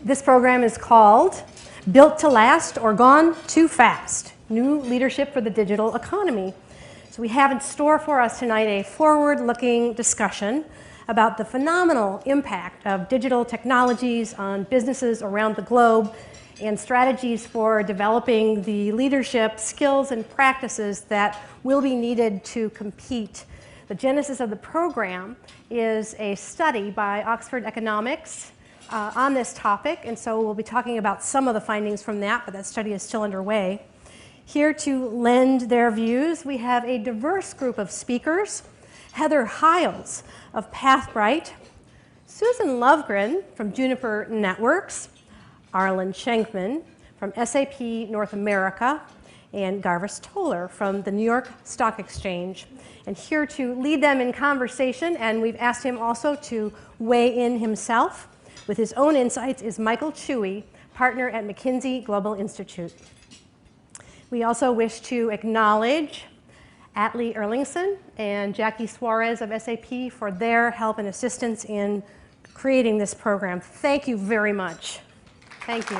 This program is called Built to Last or Gone Too Fast, New Leadership for the Digital Economy. So we have in store for us tonight a forward-looking discussion about the phenomenal impact of digital technologies on businesses around the globe and strategies for developing the leadership skills and practices that will be needed to compete. The genesis of the program is a study by Oxford Economics on this topic, and so we'll be talking about some of the findings from that, but that study is still underway. Here to lend their views, we have a diverse group of speakers: Heather Hiles of Pathbrite, Susan Lovegren from Juniper Networks, Arlen Shenkman from SAP North America, and Garvis Toler from the New York Stock Exchange. And here to lead them in conversation, and we've asked him also to weigh in himself with his own insights, is Michael Chui, partner at McKinsey Global Institute. We also wish to acknowledge Atlee Erlingson and Jackie Suarez of SAP for their help and assistance in creating this program. Thank you very much. Thank you.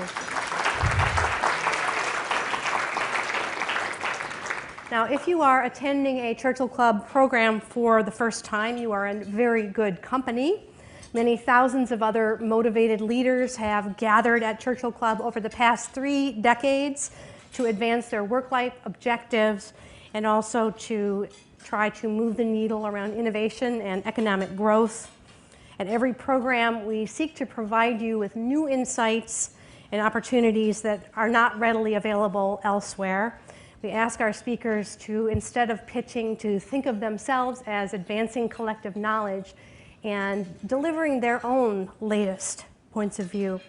Now, if you are attending a Churchill Club program for the first time, you are in very good company. Many thousands of other motivated leaders have gathered at Churchill Club over the past 3 decades to advance their work-life objectives and also to try to move the needle around innovation and economic growth. At every program, we seek to provide you with new insights and opportunities that are not readily available elsewhere. We ask our speakers to, instead of pitching, to think of themselves as advancing collective knowledge and delivering their own latest points of view.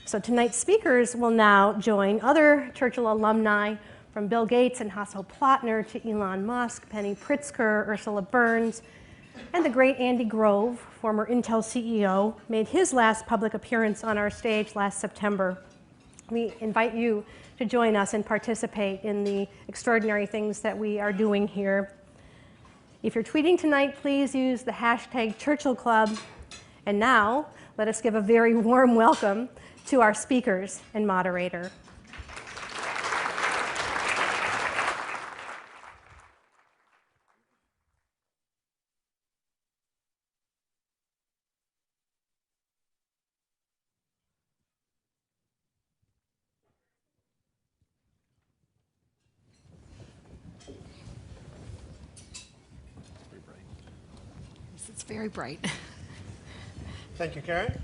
So tonight's speakers will now join other Churchill alumni, from Bill Gates and Hasso Plattner to Elon Musk, Penny Pritzker, Ursula Burns, and the great Andy Grove, former Intel CEO, made his last public appearance on our stage last September. We invite you to join us and participate in the extraordinary things that we are doing here. If you're tweeting tonight, please use the hashtag Churchill Club. And now, let us give a very warm welcome to our speakers and moderator. It's very bright. Thank you, Karen.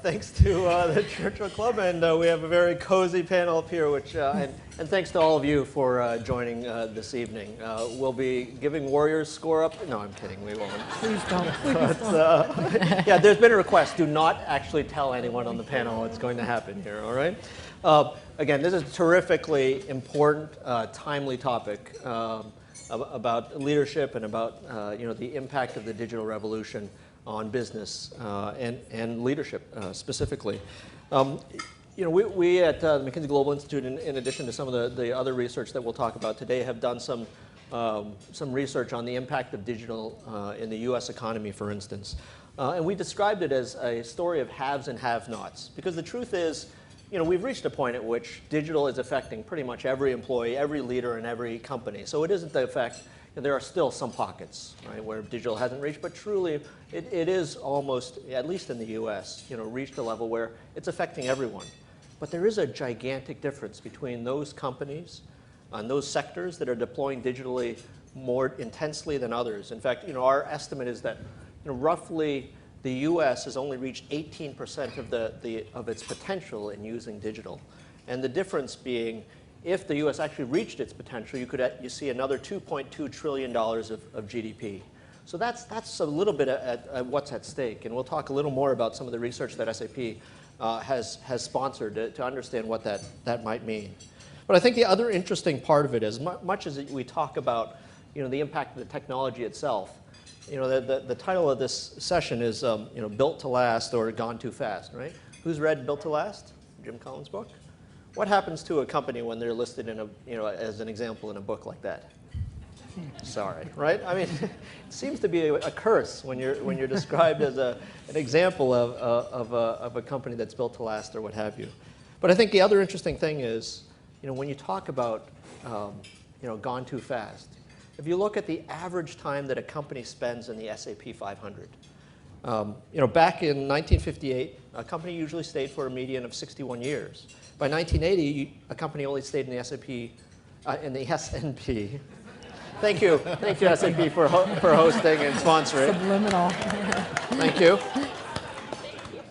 Thanks to the Churchill Club, and we have a very cozy panel up here, which and thanks to all of you for joining this evening. We'll be giving Warriors score up. No, I'm kidding. We won't. Please don't. But, yeah, there's been a request. Do not actually tell anyone on the panel what's going to happen here. All right. Again, this is a terrifically important, timely topic about leadership and about the impact of the digital revolution on business and leadership specifically. We at the McKinsey Global Institute, in addition to some of the other research that we'll talk about today, have done some research on the impact of digital in the US economy, for instance. And we described it as a story of haves and have-nots, because the truth is, we've reached a point at which digital is affecting pretty much every employee, every leader, and every company. So it isn't the effect. There are still some pockets, right, where digital hasn't reached, but truly it is almost, at least in the US, reached a level where it's affecting everyone. But there is a gigantic difference between those companies and those sectors that are deploying digitally more intensely than others. In fact, our estimate is that roughly the US has only reached 18% of its potential in using digital. And the difference being, if the US actually reached its potential, you see another $2.2 trillion of GDP. So that's a little bit at what's at stake. And we'll talk a little more about some of the research that SAP has sponsored to understand what that might mean. But I think the other interesting part of it is, much as we talk about the impact of the technology itself, the title of this session is Built to Last or Gone Too Fast, right? Who's read Built to Last? Jim Collins' book? What happens to a company when they're listed in as an example in a book like that? Sorry, right? I mean, it seems to be a curse when you're described as an example of a company that's built to last or what have you. But I think the other interesting thing is, when you talk about, gone too fast, if you look at the average time that a company spends in the S&P 500, back in 1958, a company usually stayed for a median of 61 years. By 1980, a company only stayed in the S&P. Thank you, S&P for hosting and sponsoring. Subliminal. Thank you.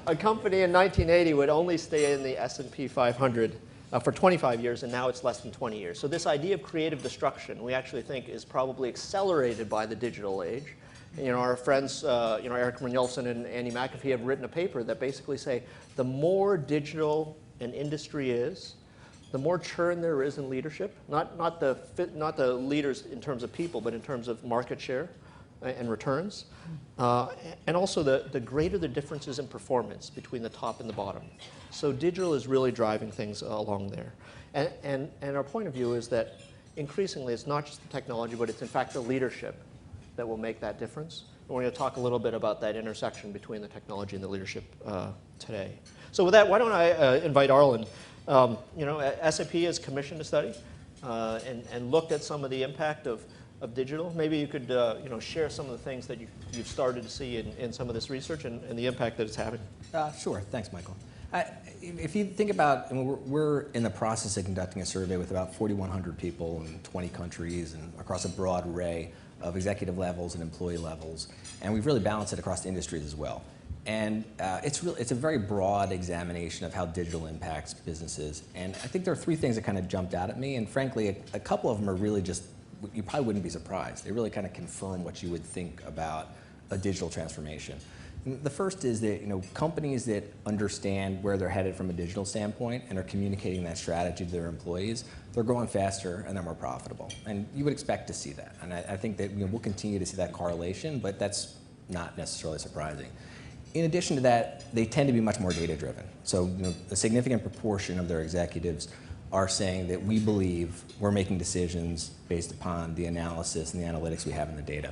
A company in 1980 would only stay in the S&P 500 for 25 years, and now it's less than 20 years. So this idea of creative destruction, we actually think, is probably accelerated by the digital age. Our friends, Eric Brynjolfsson and Andy McAfee have written a paper that basically say the more digital an industry is, the more churn there is in leadership, not the leaders in terms of people, but in terms of market share and returns, and also the greater the differences in performance between the top and the bottom. So digital is really driving things along there. And our point of view is that increasingly it's not just the technology, but it's in fact the leadership that will make that difference. And we're going to talk a little bit about that intersection between the technology and the leadership today. So with that, why don't I invite Arlen. SAP has commissioned a study and looked at some of the impact of digital. Maybe you could share some of the things that you've started to see in some of this research and the impact that it's having. Sure. Thanks, Michael. If you think about, we're in the process of conducting a survey with about 4,100 people in 20 countries and across a broad array of executive levels and employee levels, and we've really balanced it across industries as well. And it's a very broad examination of how digital impacts businesses. And I think there are three things that kind of jumped out at me, and frankly, a couple of them are really just, you probably wouldn't be surprised. They really kind of confirm what you would think about a digital transformation. And the first is that companies that understand where they're headed from a digital standpoint and are communicating that strategy to their employees, they're growing faster and they're more profitable. And you would expect to see that. And I think that we'll continue to see that correlation, but that's not necessarily surprising. In addition to that, they tend to be much more data-driven. So a significant proportion of their executives are saying that we believe we're making decisions based upon the analysis and the analytics we have in the data.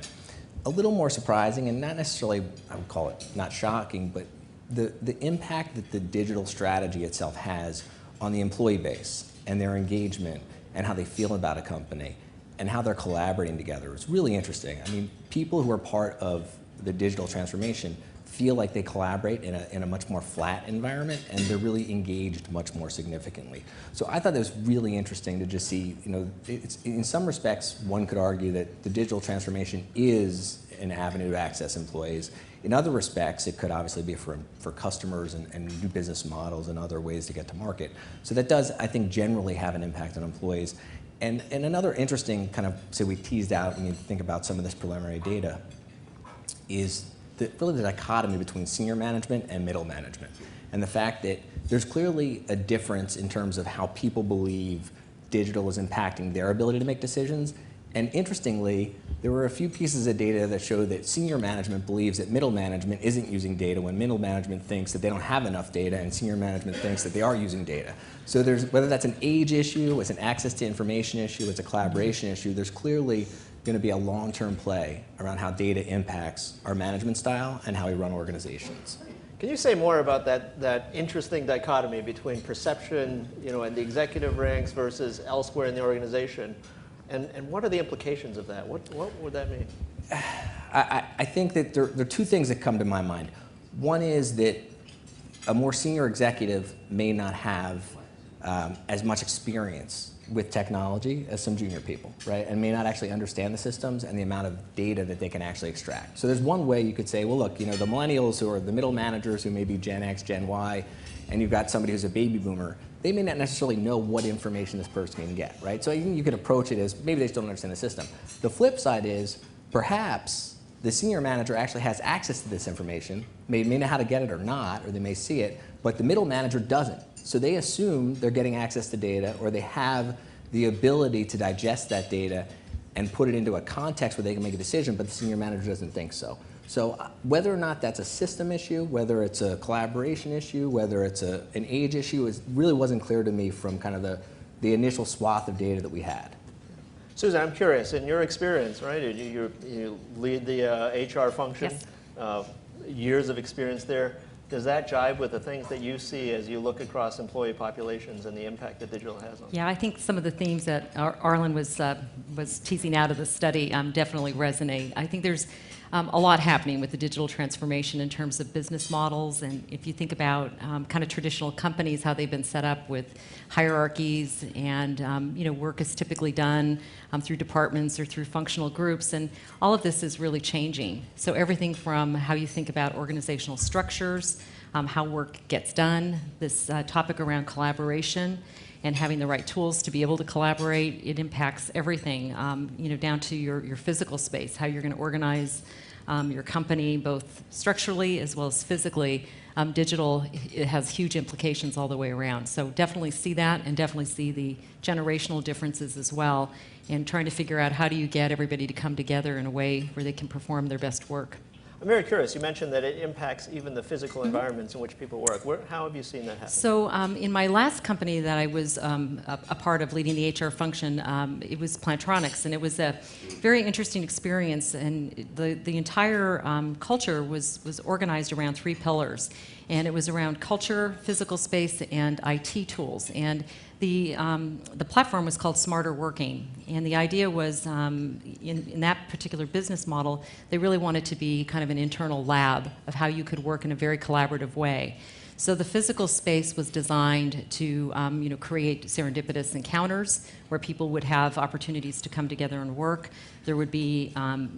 A little more surprising, and not necessarily, I would call it not shocking, but the impact that the digital strategy itself has on the employee base and their engagement and how they feel about a company and how they're collaborating together is really interesting. I mean, people who are part of the digital transformation feel like they collaborate in a much more flat environment, and they're really engaged much more significantly. So I thought that was really interesting to just see, in some respects, one could argue that the digital transformation is an avenue to access employees. In other respects, it could obviously be for customers and new business models and other ways to get to market. So that does, I think, generally have an impact on employees. And another interesting kind of, so we teased out when you think about some of this preliminary data, is really the dichotomy between senior management and middle management, and the fact that there's clearly a difference in terms of how people believe digital is impacting their ability to make decisions. And interestingly, there were a few pieces of data that show that senior management believes that middle management isn't using data when middle management thinks that they don't have enough data and senior management thinks that they are using data. So there's, whether that's an age issue, it's an access to information issue, it's a collaboration issue, there's clearly going to be a long-term play around how data impacts our management style and how we run organizations. Can you say more about that interesting dichotomy between perception, and the executive ranks versus elsewhere in the organization, and what are the implications of that? What would that mean? I think that there are two things that come to my mind. One is that a more senior executive may not have as much experience with technology as some junior people, right? And may not actually understand the systems and the amount of data that they can actually extract. So there's one way you could say, well, look, the millennials who are the middle managers who may be Gen X, Gen Y, and you've got somebody who's a baby boomer, they may not necessarily know what information this person can get, right? So you could approach it as maybe they just don't understand the system. The flip side is perhaps the senior manager actually has access to this information, may know how to get it or not, or they may see it, but the middle manager doesn't. So they assume they're getting access to data, or they have the ability to digest that data and put it into a context where they can make a decision, but the senior manager doesn't think so. So whether or not that's a system issue, whether it's a collaboration issue, whether it's an age issue, it really wasn't clear to me from kind of the initial swath of data that we had. Susan, I'm curious, in your experience, right, you lead the HR function, Yes. Years of experience there. Does that jive with the things that you see as you look across employee populations and the impact that digital has on them? Yeah, I think some of the themes that Arlen was teasing out of the study definitely resonate. I think there's a lot happening with the digital transformation in terms of business models, and if you think about kind of traditional companies, how they've been set up with hierarchies, and work is typically done through departments or through functional groups, and all of this is really changing. So everything from how you think about organizational structures, how work gets done, this topic around collaboration, and having the right tools to be able to collaborate, it impacts everything, down to your physical space, how you're going to organize your company, both structurally as well as physically. Digital, it has huge implications all the way around. So definitely see that, and definitely see the generational differences as well, and trying to figure out how do you get everybody to come together in a way where they can perform their best work. I'm very curious. You mentioned that it impacts even the physical environments in which people work. How have you seen that happen? So in my last company that I was a part of leading the HR function, it was Plantronics, and it was a very interesting experience. And the entire culture was organized around 3 pillars, and it was around culture, physical space, and IT tools. And the platform was called Smarter Working, and the idea was in that particular business model, they really wanted to be kind of an internal lab of how you could work in a very collaborative way. So the physical space was designed to create serendipitous encounters where people would have opportunities to come together and work. There would be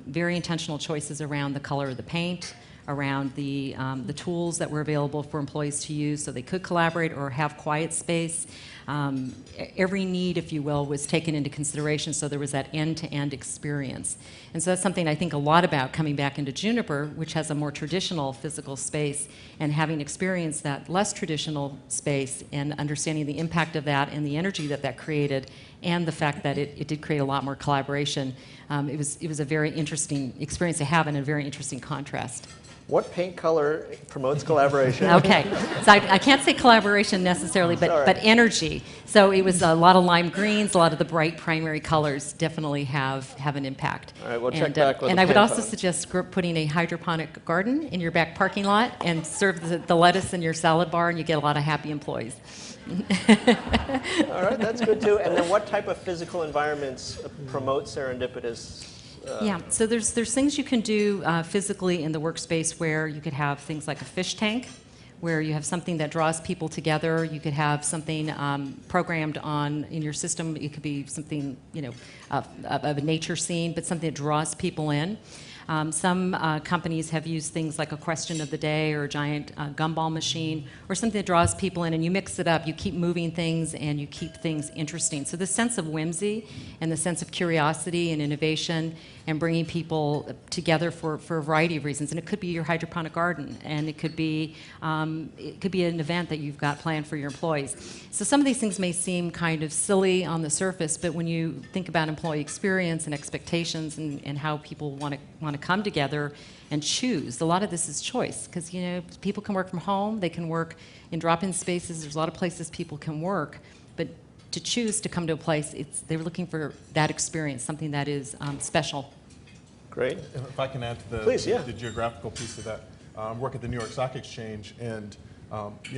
very intentional choices around the color of the paint, around the tools that were available for employees to use so they could collaborate or have quiet space. Every need, if you will, was taken into consideration, so there was that end-to-end experience. And so that's something I think a lot about coming back into Juniper, which has a more traditional physical space, and having experienced that less traditional space and understanding the impact of that and the energy that that created, and the fact that it did create a lot more collaboration. It was a very interesting experience to have, and a very interesting contrast. What paint color promotes collaboration? Okay, so I can't say collaboration necessarily, but energy. So it was a lot of lime greens, a lot of the bright primary colors definitely have an impact. All right, we'll check back with And the I would also Pantone. suggest putting a hydroponic garden in your back parking lot and serve the lettuce in your salad bar, and you get a lot of happy employees. All right, that's good too. And then what type of physical environments promote serendipitous? Yeah, so there's things you can do physically in the workspace where you could have things like a fish tank, where you have something that draws people together. You could have something programmed in your system. It could be something, of a nature scene, but something that draws people in. Some companies have used things like a question of the day or a giant gumball machine or something that draws people in, and you mix it up. You keep moving things and you keep things interesting. So the sense of whimsy and the sense of curiosity and innovation and bringing people together for a variety of reasons. And it could be your hydroponic garden, and it could be an event that you've got planned for your employees. So some of these things may seem kind of silly on the surface, but when you think about employee experience and expectations and how people want to come together and choose, a lot of this is choice, because people can work from home, they can work in drop-in spaces. There's a lot of places people can work, but to choose to come to a place, they're looking for that experience, something that is special. Great. If I can add to the geographical piece of that, I work at the New York Stock Exchange, and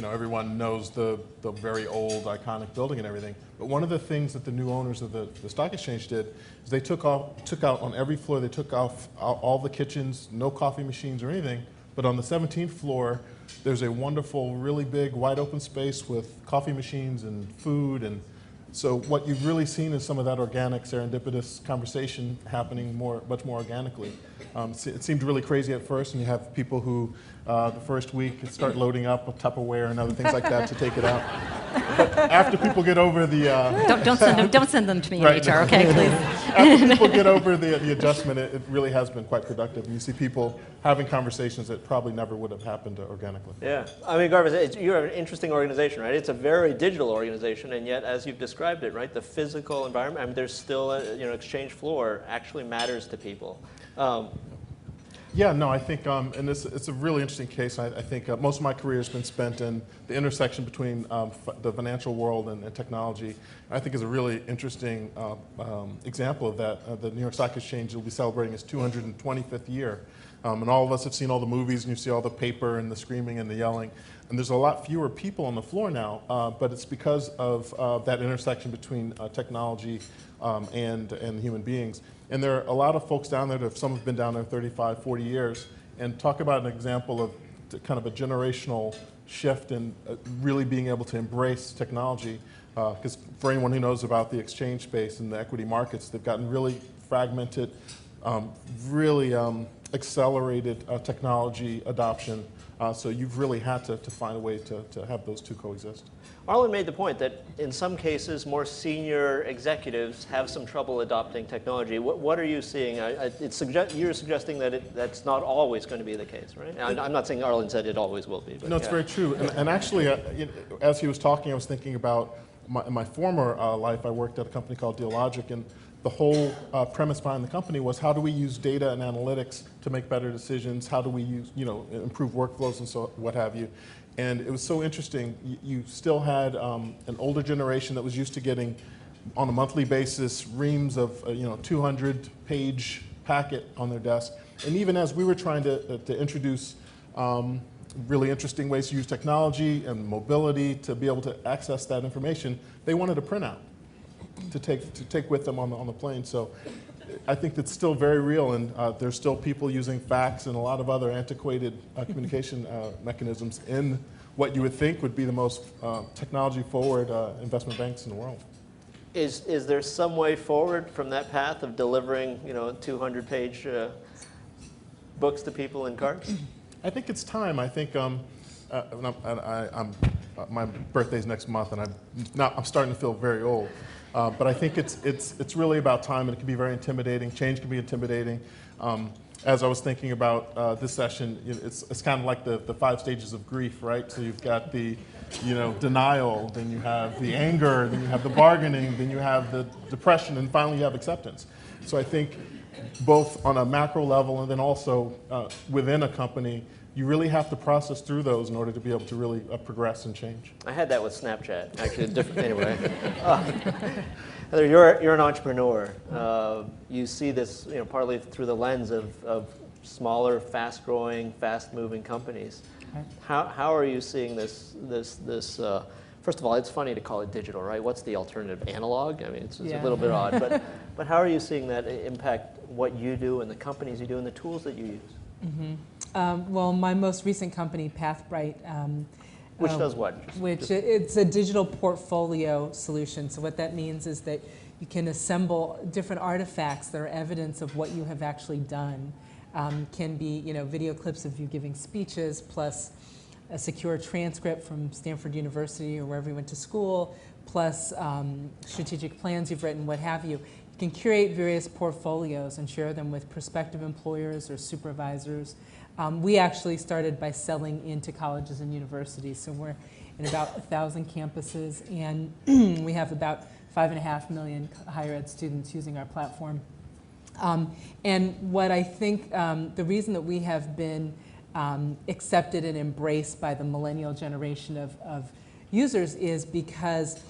everyone knows the very old iconic building and everything. But one of the things that the new owners of the stock exchange did is they took out on every floor, they took off all the kitchens, no coffee machines or anything. But on the 17th floor, there's a wonderful, really big, wide open space with coffee machines and food. And so what you've really seen is some of that organic, serendipitous conversation happening much more organically. It seemed really crazy at first, and you have people who the first week start loading up with Tupperware and other things like that to take it out. But after people get over the Don't send them to me Right. in HR, okay, please. after people get over the adjustment, it really has been quite productive. And you see people having conversations that probably never would have happened organically. Yeah, I mean, Garvis, you're an interesting organization, right? It's a very digital organization, and yet, as you've described it, right, the physical environment, I mean, there's still exchange floor actually matters to people. Yeah, no, I think, and it's a really interesting case. I think most of my career has been spent in the intersection between the financial world and technology. I think is a really interesting example of that. The New York Stock Exchange will be celebrating its 225th year. And all of us have seen all the movies, and you see all the paper and the screaming and the yelling. And there's a lot fewer people on the floor now, but it's because of that intersection between technology and human beings. And there are a lot of folks down there, some have been down there 35, 40 years, and talk about an example of kind of a generational shift in really being able to embrace technology. Because for anyone who knows about the exchange space and the equity markets, they've gotten really fragmented, really accelerated technology adoption. So you've really had to find a way to have those two coexist. Arlen made the point that in some cases, more senior executives have some trouble adopting technology. What are you seeing? You're suggesting that that's not always going to be the case, right? I'm not saying Arlen said it always will be. But no, it's very true. And actually, as he was talking, I was thinking about my former life. I worked at a company called Dealogic, and the whole premise behind the company was how do we use data and analytics to make better decisions? How do we use, improve workflows and so what have you? And it was so interesting. You still had an older generation that was used to getting, on a monthly basis, reams of 200-page packet on their desk. And even as we were trying to introduce really interesting ways to use technology and mobility to be able to access that information, they wanted a printout to take with them on the plane. So I think that's still very real, and there's still people using fax and a lot of other antiquated communication mechanisms in what you would think would be the most technology-forward investment banks in the world. Is there some way forward from that path of delivering 200-page books to people in cards? I think it's time. I think my birthday's next month, and I'm starting to feel very old. But I think it's really about time, and it can be very intimidating. Change can be intimidating. As I was thinking about this session, it's kind of like the 5 stages of grief, right? So you've got the denial, then you have the anger, then you have the bargaining, then you have the depression, and finally you have acceptance. So I think both on a macro level and then also within a company, you really have to process through those in order to be able to really progress and change. I had that with Snapchat, actually. Anyway, Heather, you're an entrepreneur. You see this, partly through the lens of smaller, fast-growing, fast-moving companies. How are you seeing this? First of all, it's funny to call it digital, right? What's the alternative? Analog? I mean, it's a little bit odd. But how are you seeing that impact what you do and the companies you do and the tools that you use? Mm-hmm. Well, my most recent company, Pathbrite, which does what? It's a digital portfolio solution. So what that means is that you can assemble different artifacts that are evidence of what you have actually done. Can be, video clips of you giving speeches, plus a secure transcript from Stanford University or wherever you went to school, plus strategic plans you've written, what have you. You can curate various portfolios and share them with prospective employers or supervisors. We actually started by selling into colleges and universities, so we're in about 1,000 campuses, and we have about 5.5 million higher ed students using our platform. And what I think, the reason that we have been accepted and embraced by the millennial generation of users is because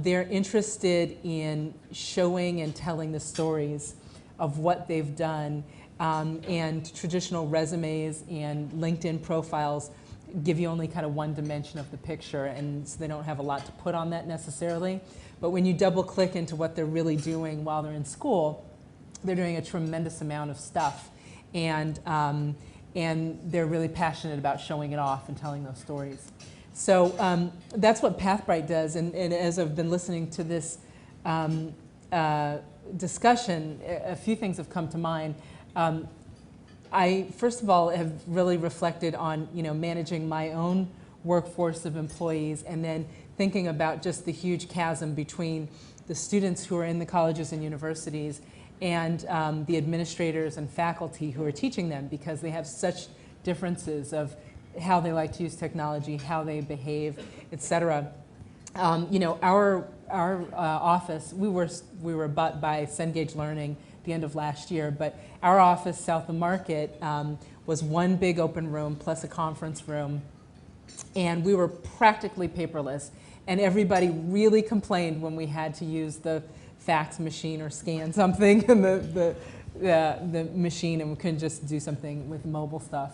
they're interested in showing and telling the stories of what they've done, and traditional resumes and LinkedIn profiles give you only kind of one dimension of the picture, and so they don't have a lot to put on that necessarily. But when you double click into what they're really doing while they're in school, they're doing a tremendous amount of stuff, and they're really passionate about showing it off and telling those stories. So that's what Pathbrite does, and as I've been listening to this discussion, a few things have come to mind. I, first of all, have really reflected on managing my own workforce of employees, and then thinking about just the huge chasm between the students who are in the colleges and universities and the administrators and faculty who are teaching them, because they have such differences of how they like to use technology, how they behave, et cetera. Our office, we were bought by Cengage Learning the end of last year. But our office south of Market was one big open room plus a conference room, and we were practically paperless. And everybody really complained when we had to use the fax machine or scan something in the machine, and we couldn't just do something with mobile stuff.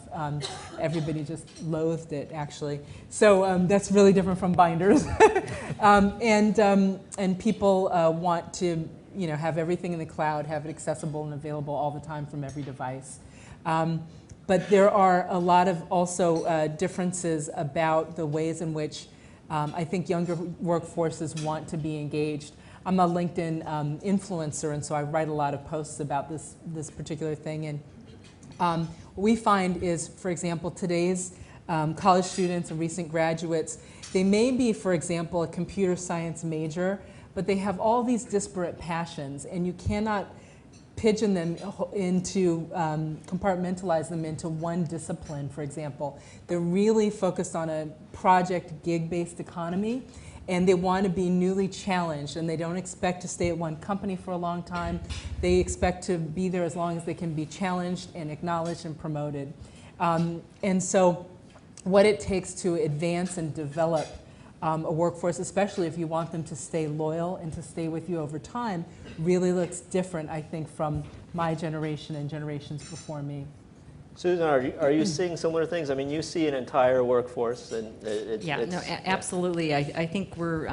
Everybody just loathed it, actually. So that's really different from binders. And people want to, have everything in the cloud, have it accessible and available all the time from every device. But there are a lot of also differences about the ways in which I think younger workforces want to be engaged. I'm a LinkedIn influencer, and so I write a lot of posts about this particular thing. And what we find is, for example, today's college students and recent graduates, they may be, for example, a computer science major, but they have all these disparate passions, and you cannot pigeon them into, compartmentalize them into one discipline, for example. They're really focused on a project gig-based economy, and they want to be newly challenged, and they don't expect to stay at one company for a long time. They expect to be there as long as they can be challenged and acknowledged and promoted. And so what it takes to advance and develop a workforce, especially if you want them to stay loyal and to stay with you over time, really looks different, I think, from my generation and generations before me. Susan, are you seeing similar things? I mean, you see an entire workforce, and absolutely. I think we're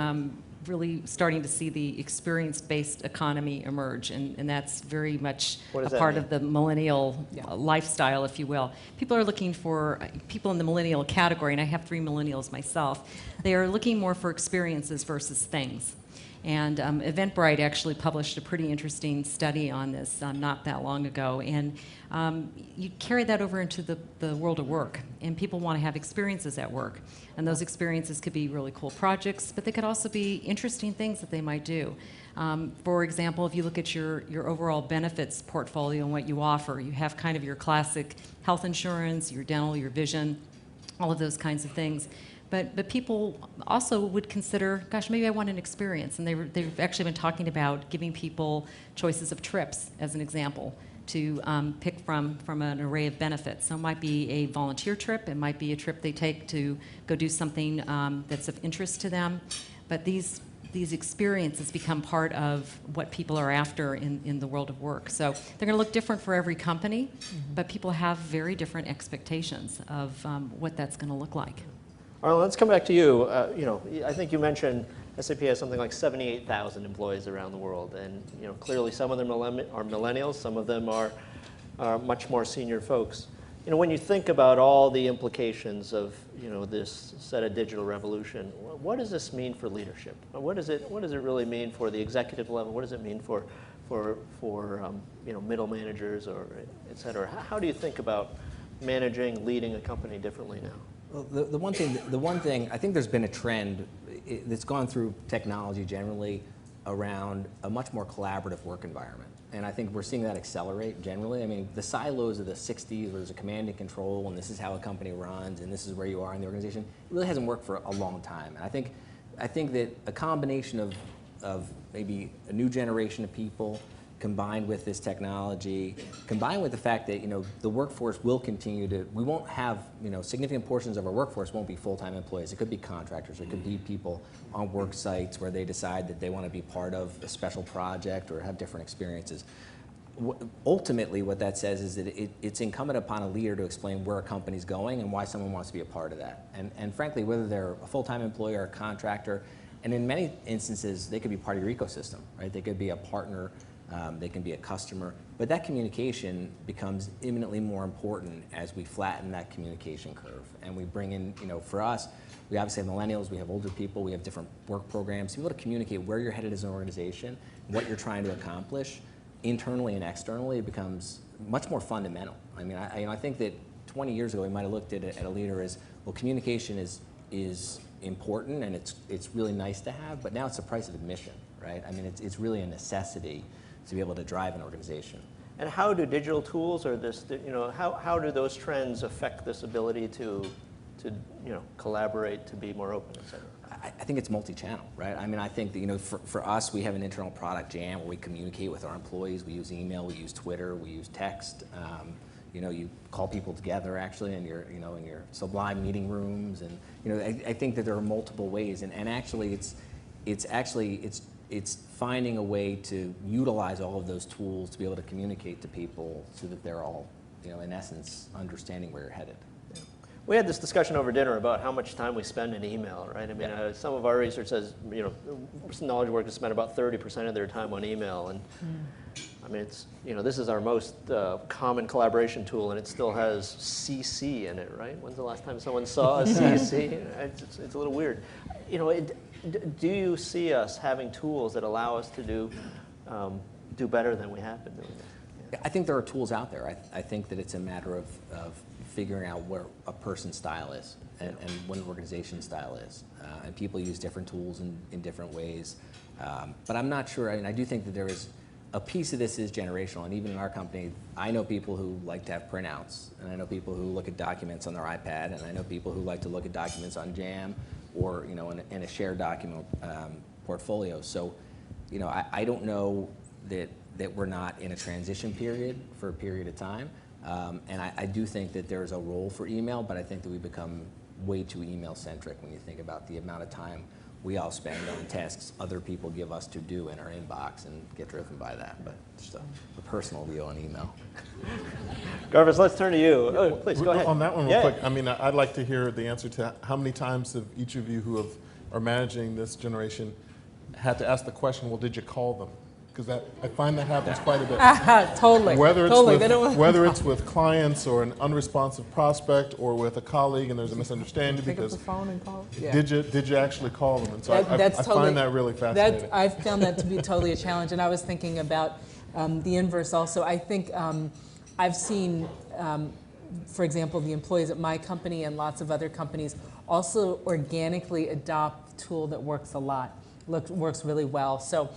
really starting to see the experience-based economy emerge, and that's very much a part of the millennial lifestyle, if you will. People are looking for, people in the millennial category, and I have 3 millennials myself, they are looking more for experiences versus things. And Eventbrite actually published a pretty interesting study on this not that long ago. And you carry that over into the world of work. And people want to have experiences at work. And those experiences could be really cool projects, but they could also be interesting things that they might do. For example, if you look at your overall benefits portfolio and what you offer, you have kind of your classic health insurance, your dental, your vision, all of those kinds of things. But people also would consider, gosh, maybe I want an experience. And they've actually been talking about giving people choices of trips, as an example, to pick from an array of benefits. So it might be a volunteer trip. It might be a trip they take to go do something that's of interest to them. But these experiences become part of what people are after in the world of work. So they're going to look different for every company, but people have very different expectations of what that's going to look like. Arlen, let's come back to you. I think you mentioned SAP has something like 78,000 employees around the world, and clearly some of them are millennials, some of them are much more senior folks. When you think about all the implications of this set of digital revolution, what does this mean for leadership? What does it really mean for the executive level? What does it mean for middle managers, or et cetera? How do you think about managing, leading a company differently now? Well, the one thing, I think there's been a trend that's gone through technology generally around a much more collaborative work environment. And I think we're seeing that accelerate generally. I mean, the silos of the 60s, where there's a command and control, and this is how a company runs, and this is where you are in the organization, it really hasn't worked for a long time. And I think that a combination of maybe a new generation of people combined with this technology, combined with the fact that the workforce will continue to, we won't have, significant portions of our workforce won't be full-time employees. It could be contractors. It could be people on work sites where they decide that they want to be part of a special project or have different experiences. Ultimately, what that says is that it's incumbent upon a leader to explain where a company's going and why someone wants to be a part of that. And frankly, whether they're a full-time employee or a contractor, and in many instances, they could be part of your ecosystem, right? They could be a partner. They can be a customer, but that communication becomes imminently more important as we flatten that communication curve. And we bring in, for us, we obviously have millennials, we have older people, we have different work programs. To be able to communicate where you're headed as an organization, what you're trying to accomplish, internally and externally, it becomes much more fundamental. I mean, I think that 20 years ago, we might have looked at a leader as, well, communication is important and it's really nice to have, but now it's the price of admission, right? I mean, it's really a necessity to be able to drive an organization. And how do digital tools or this, how do those trends affect this ability to to collaborate, to be more open, et cetera? I think it's multi-channel, right? I mean, I think that, for us, we have an internal product, Jam, where we communicate with our employees. We use email, we use Twitter, we use text. You call people together, actually, in your Sublime meeting rooms, and I think that there are multiple ways, and actually, it's finding a way to utilize all of those tools to be able to communicate to people so that they're all, in essence, understanding where you're headed. We had this discussion over dinner about how much time we spend in email, right? I mean, some of our research says, knowledge workers spend about 30% of their time on email, and I mean, it's this is our most common collaboration tool, and it still has CC in it, right? When's the last time someone saw a CC? It's a little weird. Do you see us having tools that allow us to do better than we have been doing? I think there are tools out there. I think that it's a matter of figuring out where a person's style is and what an organization's style is. And people use different tools in different ways. But I'm not sure, I do think that there is a piece of this is generational, and even in our company, I know people who like to have printouts, and I know people who look at documents on their iPad, and I know people who like to look at documents on Jam or in a shared document portfolio. So, I don't know that we're not in a transition period for a period of time. And I do think that there's a role for email, but I think that we become way too email-centric when you think about the amount of time we all spend on tasks other people give us to do in our inbox and get driven by that. But just a personal view on email. Garvis, let's turn to you. Oh, please, go ahead. On that one real quick, I mean, I'd like to hear the answer to how many times have each of you who are managing this generation had to ask the question, well, did you call them? Because I find that happens quite a bit. Totally. Whether it's totally. whether it's with clients or an unresponsive prospect or with a colleague and there's a misunderstanding Pick because up the phone and call. Yeah. did you actually call them? And so I find that really fascinating. I've found that to be totally a challenge, and I was thinking about the inverse also. I think I've seen, for example, the employees at my company and lots of other companies also organically adopt a tool that works a lot, works really well. So.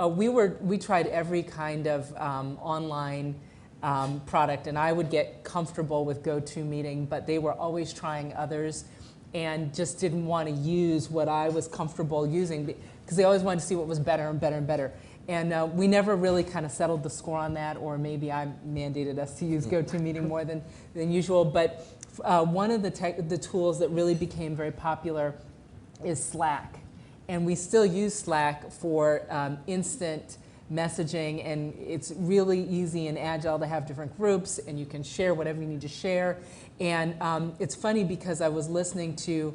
We tried every kind of online product, and I would get comfortable with GoToMeeting, but they were always trying others and just didn't want to use what I was comfortable using because they always wanted to see what was better and better and better. And we never really kind of settled the score on that, or maybe I mandated us to use GoToMeeting more than usual. But one of the tools that really became very popular is Slack. And we still use Slack for instant messaging, and it's really easy and agile to have different groups, and you can share whatever you need to share. And it's funny because I was listening to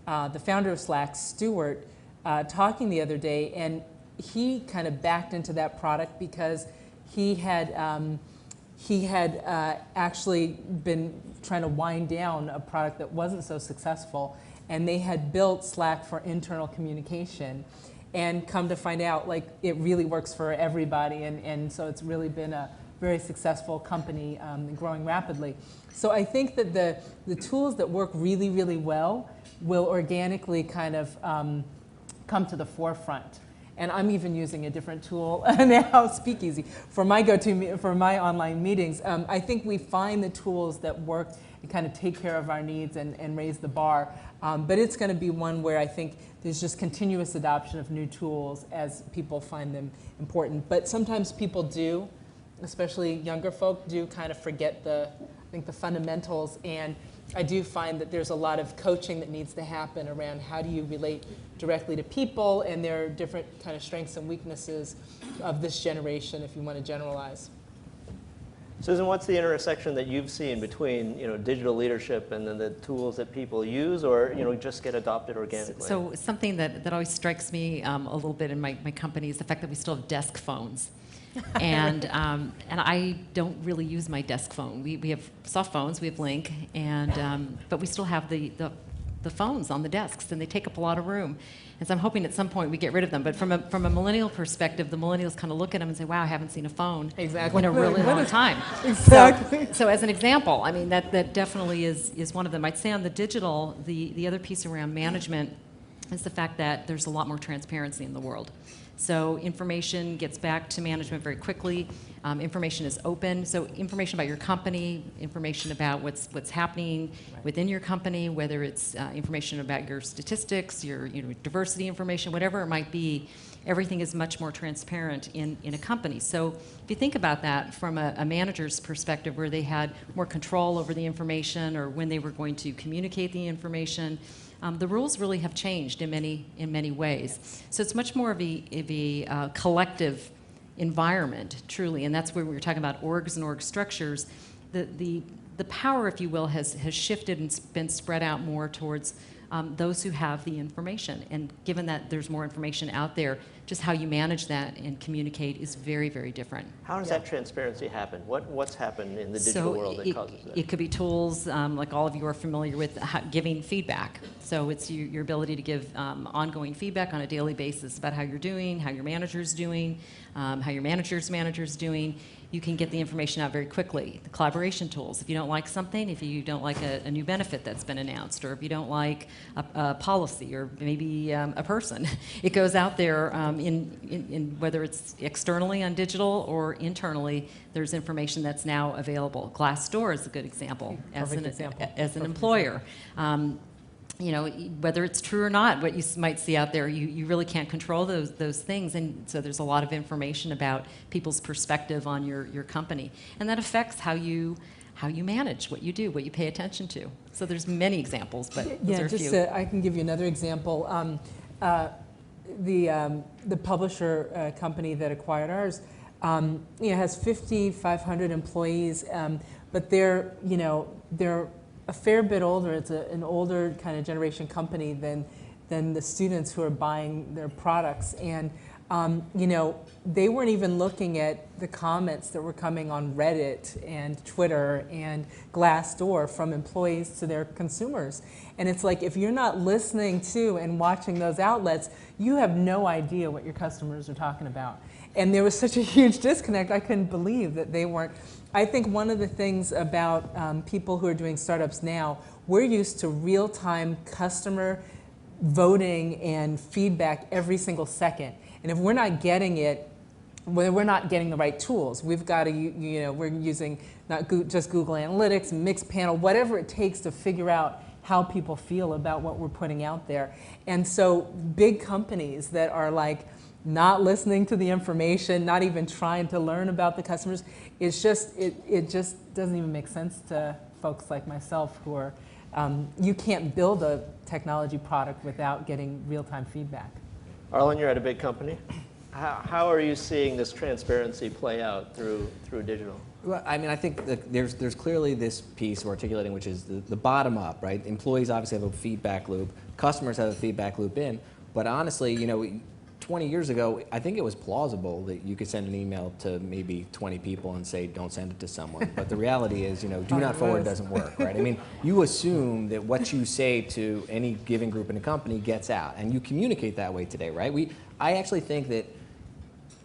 the founder of Slack, Stuart, talking the other day, and he kind of backed into that product because he had actually been trying to wind down a product that wasn't so successful. And they had built Slack for internal communication and come to find out, like, it really works for everybody. And so it's really been a very successful company growing rapidly. So I think that the tools that work really, really well will organically kind of come to the forefront. And I'm even using a different tool now, Speakeasy, for my online meetings. I think we find the tools that work and kind of take care of our needs and raise the bar. But it's going to be one where I think there's just continuous adoption of new tools as people find them important. But sometimes people do, especially younger folk, do kind of forget the fundamentals. And I do find that there's a lot of coaching that needs to happen around how do you relate directly to people, and there are different kind of strengths and weaknesses of this generation, if you want to generalize. Susan, what's the intersection that you've seen between digital leadership and then the tools that people use, or just get adopted organically? So something that always strikes me a little bit in my company is the fact that we still have desk phones. And I don't really use my desk phone. We have soft phones, we have Link, but we still have the phones on the desks, and they take up a lot of room. And so I'm hoping at some point we get rid of them. But from a millennial perspective, the millennials kind of look at them and say, wow, I haven't seen a phone in a really long time. Exactly. So as an example, I mean, that definitely is one of them. I'd say on the digital, the other piece around management, is the fact that there's a lot more transparency in the world. So information gets back to management very quickly. Information is open. So information about your company, information about what's happening within your company, whether it's information about your statistics, your diversity information, whatever it might be, everything is much more transparent in a company. So if you think about that from a manager's perspective, where they had more control over the information or when they were going to communicate the information, the rules really have changed in many ways. So it's much more of a collective environment, truly, and that's where we were talking about orgs and org structures. The power, if you will, has shifted and been spread out more towards those who have the information. And given that there's more information out there, just how you manage that and communicate is very, very different. How does that transparency happen? What's happened in the digital world that causes that? It could be tools like all of you are familiar with giving feedback. So it's your ability to give ongoing feedback on a daily basis about how you're doing, how your manager's doing, how your manager's doing. You can get the information out very quickly. The collaboration tools, if you don't like something, if you don't like a new benefit that's been announced, or if you don't like a policy or maybe a person, it goes out there in whether it's externally on digital or internally, there's information that's now available. Glassdoor is a good example as an employer. Whether it's true or not, what you might see out there, you really can't control those things. And so there's a lot of information about people's perspective on your company. And that affects how you manage what you do, what you pay attention to. So there's many examples, but those are a few. I can give you another example. The publisher company that acquired ours has 5,500 employees, but they're a fair bit older. It's an older kind of generation company than the students who are buying their products. And they weren't even looking at the comments that were coming on Reddit and Twitter and Glassdoor from employees to their consumers. And it's like, if you're not listening to and watching those outlets, you have no idea what your customers are talking about. And there was such a huge disconnect, I couldn't believe that they weren't. I think one of the things about people who are doing startups now, we're used to real-time customer voting and feedback every single second. And if we're not getting it, we're not getting the right tools. We've got to, we're using not just Google Analytics, Mixpanel, whatever it takes to figure out how people feel about what we're putting out there. And so big companies that are like not listening to the information, not even trying to learn about the customers, it just doesn't even make sense to folks like myself who are, you can't build a technology product without getting real-time feedback. Arlen, you're at a big company. How are you seeing this transparency play out through digital? Well, I mean, I think that there's clearly this piece we're articulating, which is the bottom up, right? Employees obviously have a feedback loop. Customers have a feedback loop in. But honestly, 20 years ago, I think it was plausible that you could send an email to maybe 20 people and say, don't send it to someone. But the reality is, do not forward doesn't work, right? I mean, you assume that what you say to any given group in a company gets out, and you communicate that way today, right? I actually think that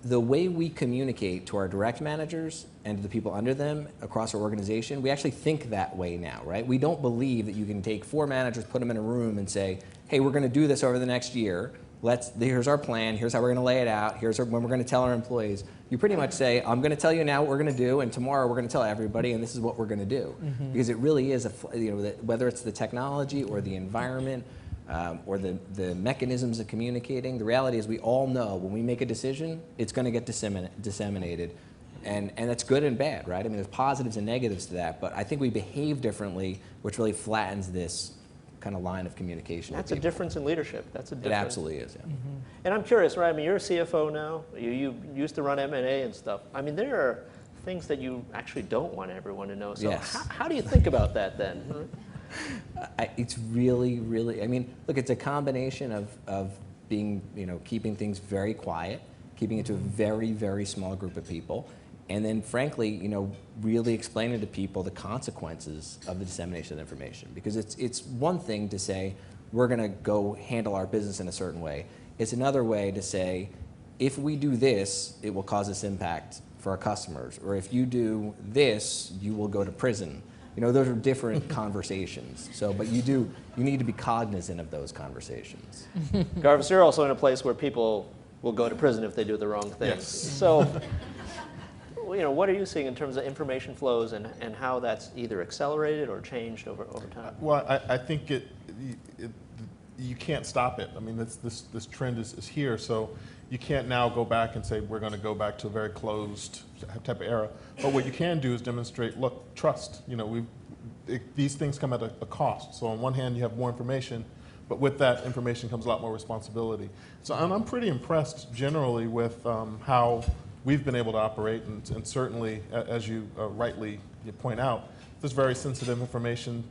the way we communicate to our direct managers and to the people under them across our organization, we actually think that way now, right? We don't believe that you can take 4 managers, put them in a room and say, hey, we're going to do this over the next year. Here's our plan, here's how we're going to lay it out, here's when we're going to tell our employees. You pretty much say, I'm going to tell you now what we're going to do, and tomorrow we're going to tell everybody, and this is what we're going to do. Mm-hmm. Because it really is, whether it's the technology or the environment or the mechanisms of communicating, the reality is we all know when we make a decision, it's going to get disseminated. And that's good and bad, right? I mean, there's positives and negatives to that, but I think we behave differently, which really flattens this kind of line of communication. That's a difference in leadership. That's a difference. It absolutely is, yeah. Mm-hmm. And I'm curious, right? I mean, you're a CFO now. You used to run M&A and stuff. I mean, there are things that you actually don't want everyone to know. So yes. How do you think about that then? It's really, really, I mean, look, it's a combination of being, keeping things very quiet, keeping it to a very, very small group of people, and then frankly, really explaining to people the consequences of the dissemination of information. Because it's one thing to say, we're going to go handle our business in a certain way. It's another way to say, if we do this, it will cause this impact for our customers. Or if you do this, you will go to prison. those are different conversations. So, but you need to be cognizant of those conversations. Garvis, you're also in a place where people will go to prison if they do the wrong things. Yes. So, what are you seeing in terms of information flows and how that's either accelerated or changed over time? Well, I think you can't stop it. I mean, this trend is here, so you can't now go back and say we're going to go back to a very closed type of era. But what you can do is demonstrate, look, trust. These things come at a cost. So on one hand, you have more information, but with that information comes a lot more responsibility. So I'm pretty impressed generally with how we've been able to operate, and certainly, as you rightly point out, there's very sensitive information,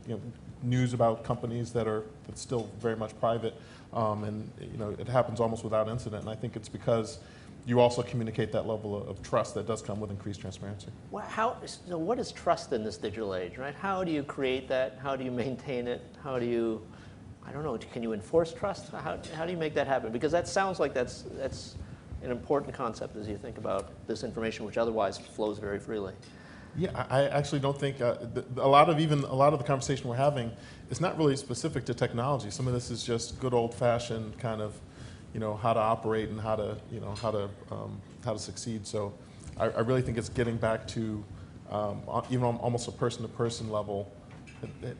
news about companies that's still very much private, and it happens almost without incident. And I think it's because you also communicate that level of trust that does come with increased transparency. Well, so what is trust in this digital age, right? How do you create that? How do you maintain it? How do you, I don't know, can you enforce trust? How do you make that happen? Because that sounds like that's an important concept as you think about this information, which otherwise flows very freely. Yeah, I actually don't think a lot of the conversation we're having is not really specific to technology. Some of this is just good old-fashioned kind of, how to operate and how to succeed. So I really think it's getting back to even almost a person-to-person level.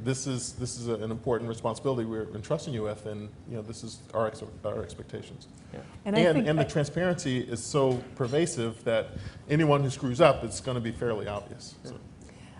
This is an important responsibility we're entrusting you with, and this is our expectations. Yeah. And the transparency is so pervasive that anyone who screws up, it's going to be fairly obvious. So.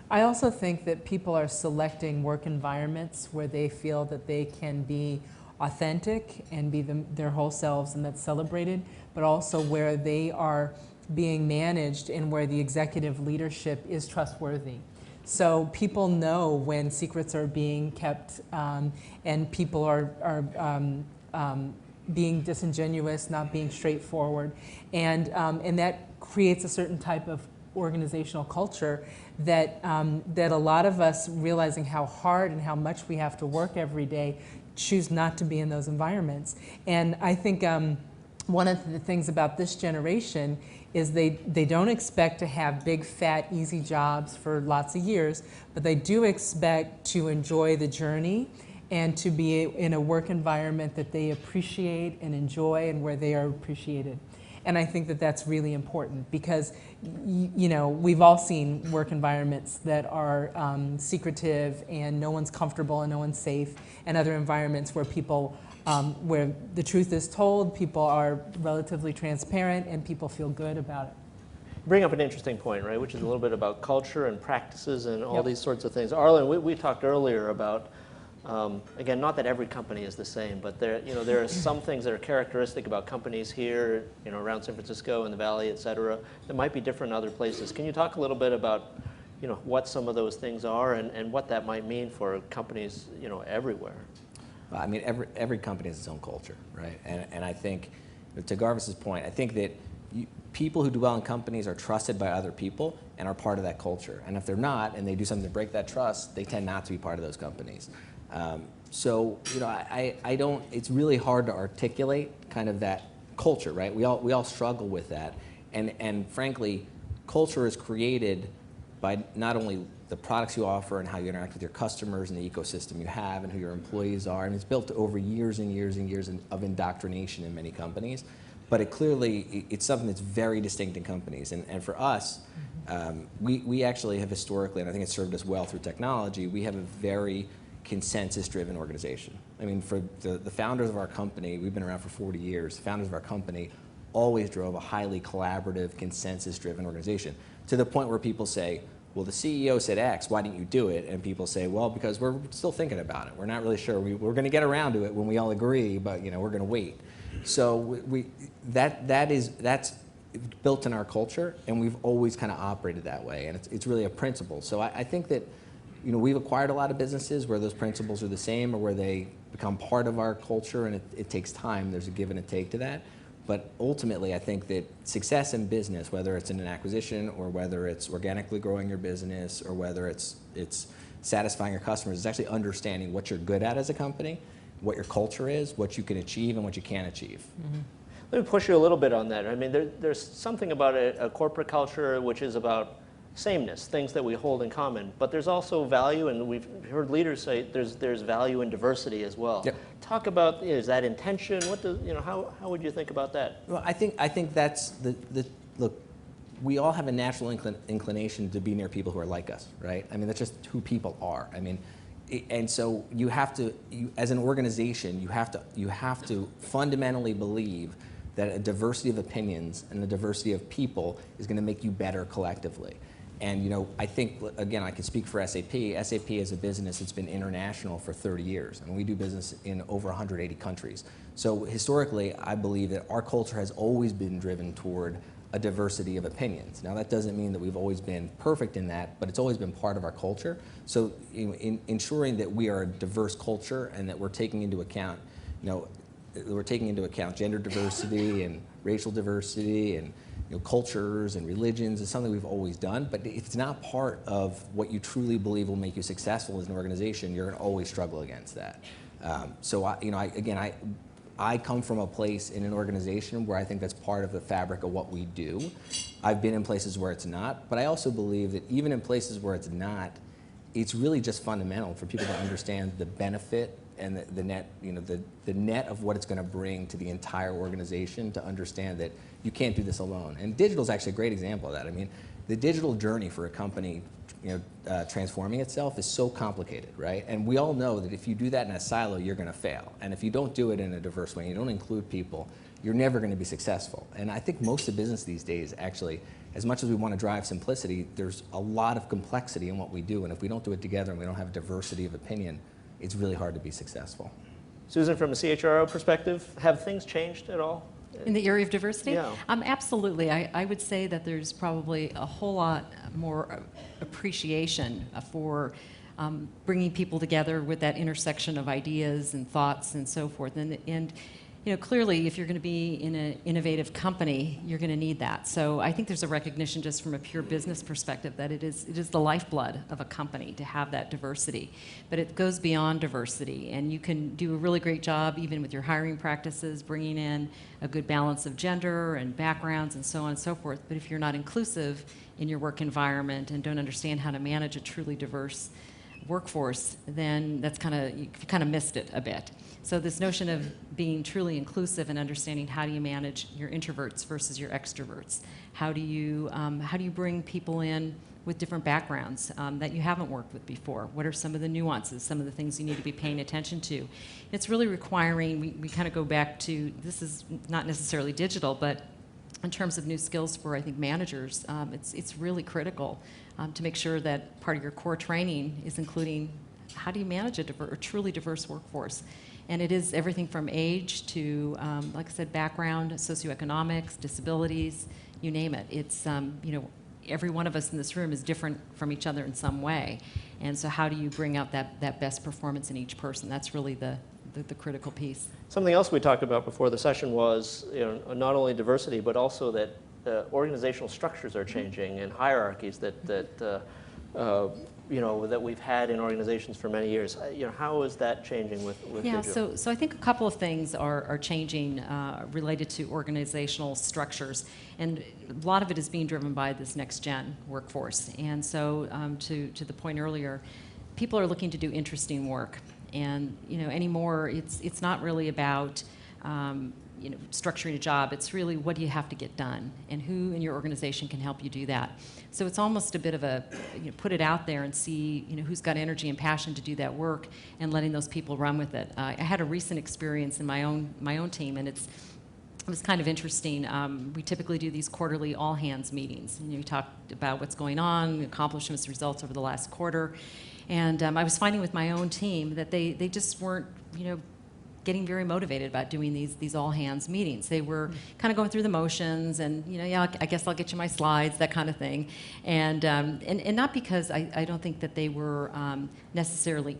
I also think that people are selecting work environments where they feel that they can be authentic and be their whole selves, and that's celebrated, but also where they are being managed and where the executive leadership is trustworthy. So people know when secrets are being kept, and people are being disingenuous, not being straightforward, and that creates a certain type of organizational culture that that a lot of us, realizing how hard and how much we have to work every day, choose not to be in those environments. And I think one of the things about this generation is they don't expect to have big, fat, easy jobs for lots of years, but they do expect to enjoy the journey and to be in a work environment that they appreciate and enjoy and where they are appreciated. And I think that that's really important because, we've all seen work environments that are secretive and no one's comfortable and no one's safe, and other environments where people, where the truth is told, people are relatively transparent, and people feel good about it. Bring up an interesting point, right, which is a little bit about culture and practices and all these sorts of things. Arlen, we talked earlier about, again, not that every company is the same, but there are some things that are characteristic about companies here, around San Francisco and the Valley, et cetera, that might be different in other places. Can you talk a little bit about, what some of those things are and what that might mean for companies, everywhere? Well, I mean, every company has its own culture, right? And I think, to Garvis's point, I think that people who do well in companies are trusted by other people and are part of that culture. And if they're not, and they do something to break that trust, they tend not to be part of those companies. So, I don't, it's really hard to articulate kind of that culture, right? We all struggle with that. And frankly, culture is created by not only the products you offer and how you interact with your customers and the ecosystem you have and who your employees are, and it's built over years and years and years of indoctrination in many companies. But it's something that's very distinct in companies. And for us, we actually have historically, and I think it's served us well through technology, we have a very consensus-driven organization. I mean, for the founders of our company, we've been around for 40 years, the founders of our company always drove a highly collaborative, consensus-driven organization, to the point where people say, well, the CEO said X, why didn't you do it? And people say, well, because we're still thinking about it. We're not really sure. We're going to get around to it when we all agree, but we're going to wait. So that's built in our culture, and we've always kind of operated that way, and it's really a principle. So I think that we've acquired a lot of businesses where those principles are the same or where they become part of our culture, and it takes time. There's a give and a take to that. But ultimately, I think that success in business, whether it's in an acquisition or whether it's organically growing your business or whether it's satisfying your customers, is actually understanding what you're good at as a company, what your culture is, what you can achieve, and what you can't achieve. Mm-hmm. Let me push you a little bit on that. I mean, there's something about a corporate culture which is about sameness, things that we hold in common. But there's also value, and we've heard leaders say there's value in diversity as well. Yep. Talk about, is that intention? What does, how would you think about that? Well, I think that's look, we all have a natural inclination to be near people who are like us, right? I mean, that's just who people are. I mean, and so you have to, as an organization, you have to fundamentally believe that a diversity of opinions and a diversity of people is going to make you better collectively. And I think, again, I can speak for SAP. SAP is a business that's been international for 30 years. I mean, we do business in over 180 countries. So historically, I believe that our culture has always been driven toward a diversity of opinions. Now, that doesn't mean that we've always been perfect in that, but it's always been part of our culture. So in ensuring that we are a diverse culture and that we're taking into account, gender diversity and racial diversity and cultures and religions is something we've always done, but if it's not part of what you truly believe will make you successful as an organization, you're going to always struggle against that. I come from a place in an organization where I think that's part of the fabric of what we do. I've been in places where it's not, but I also believe that even in places where it's not, it's really just fundamental for people to understand the benefit and the net, the net of what it's going to bring to the entire organization, to understand that you can't do this alone. And digital is actually a great example of that. I mean, the digital journey for a company, transforming itself is so complicated, right? And we all know that if you do that in a silo, you're going to fail. And if you don't do it in a diverse way, you don't include people, you're never going to be successful. And I think most of business these days, actually, as much as we want to drive simplicity, there's a lot of complexity in what we do. And if we don't do it together and we don't have diversity of opinion, it's really hard to be successful. Susan, from a CHRO perspective, have things changed at all? In the area of diversity? Yeah. Absolutely. I would say that there's probably a whole lot more appreciation for bringing people together with that intersection of ideas and thoughts and so forth. And clearly, if you're going to be in an innovative company, you're going to need that. So I think there's a recognition just from a pure business perspective that it is the lifeblood of a company to have that diversity. But it goes beyond diversity, and you can do a really great job even with your hiring practices, bringing in a good balance of gender and backgrounds and so on and so forth. But if you're not inclusive in your work environment and don't understand how to manage a truly diverse workforce, then that's you kind of missed it a bit. So this notion of being truly inclusive and understanding how do you manage your introverts versus your extroverts? How do you bring people in with different backgrounds that you haven't worked with before? What are some of the nuances, some of the things you need to be paying attention to? It's really requiring, we kind of go back to, this is not necessarily digital, but in terms of new skills for, I think, managers, it's really critical to make sure that part of your core training is including how do you manage a truly diverse workforce. And it is everything from age to, like I said, background, socioeconomics, disabilities, you name it. It's, every one of us in this room is different from each other in some way. And so how do you bring out that best performance in each person? That's really the critical piece. Something else we talked about before the session was not only diversity, but also that organizational structures are changing and hierarchies that we've had in organizations for many years. How is that changing with digital? So I think a couple of things are changing related to organizational structures, and a lot of it is being driven by this next-gen workforce. And so to the point earlier, people are looking to do interesting work, and anymore it's not really about structuring a job. It's really what do you have to get done, and who in your organization can help you do that. So it's almost a bit of a put it out there and see who's got energy and passion to do that work, and letting those people run with it. I had a recent experience in my own team, and it was kind of interesting. We typically do these quarterly all-hands meetings. We talked about what's going on, accomplishments, results over the last quarter, and I was finding with my own team that they just weren't getting very motivated about doing these all-hands meetings. They were kind of going through the motions, and I guess I'll get you my slides, that kind of thing, and not because I don't think that they were necessarily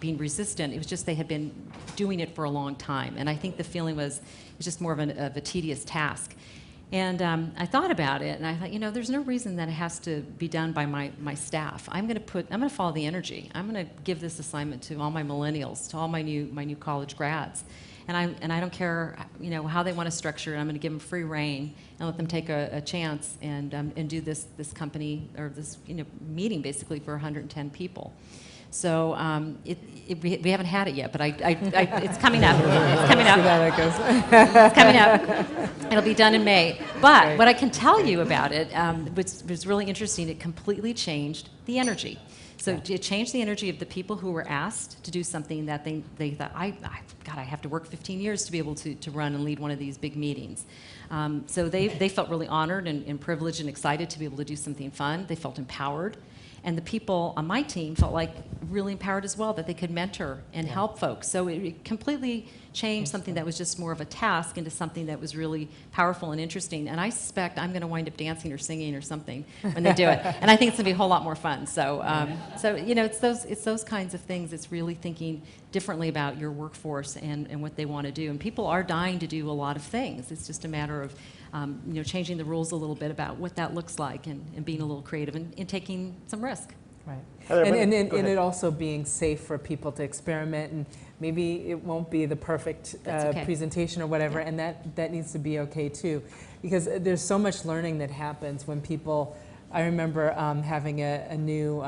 being resistant. It was just they had been doing it for a long time, and I think the feeling was it's just more of a tedious task. And I thought about it, and I thought, there's no reason that it has to be done by my staff. I'm going to follow the energy. I'm going to give this assignment to all my millennials, to all my new college grads, and I don't care, how they want to structure it. I'm going to give them free reign and let them take a chance and do this company or this meeting basically for 110 people. So we haven't had it yet, but it's coming up. It's coming up. It's coming up. It'll be done in May. But what I can tell you about it, which was really interesting, it completely changed the energy. So it changed the energy of the people who were asked to do something that they thought, I have to work 15 years to be able to run and lead one of these big meetings. So they felt really honored and privileged and excited to be able to do something fun. They felt empowered. And the people on my team felt like really empowered as well, that they could mentor and help folks. So it completely changed something that was just more of a task into something that was really powerful and interesting. And I suspect I'm going to wind up dancing or singing or something when they do it. And I think it's going to be a whole lot more fun. So, it's those kinds of things. It's really thinking differently about your workforce and what they want to do. And people are dying to do a lot of things. It's just a matter of changing the rules a little bit about what that looks like and being a little creative and taking some risk. Right. Heather, And go ahead. it also being safe for people to experiment, and maybe it won't be the perfect okay. presentation or whatever, and that needs to be okay too. Because there's so much learning that happens when people, I remember having a new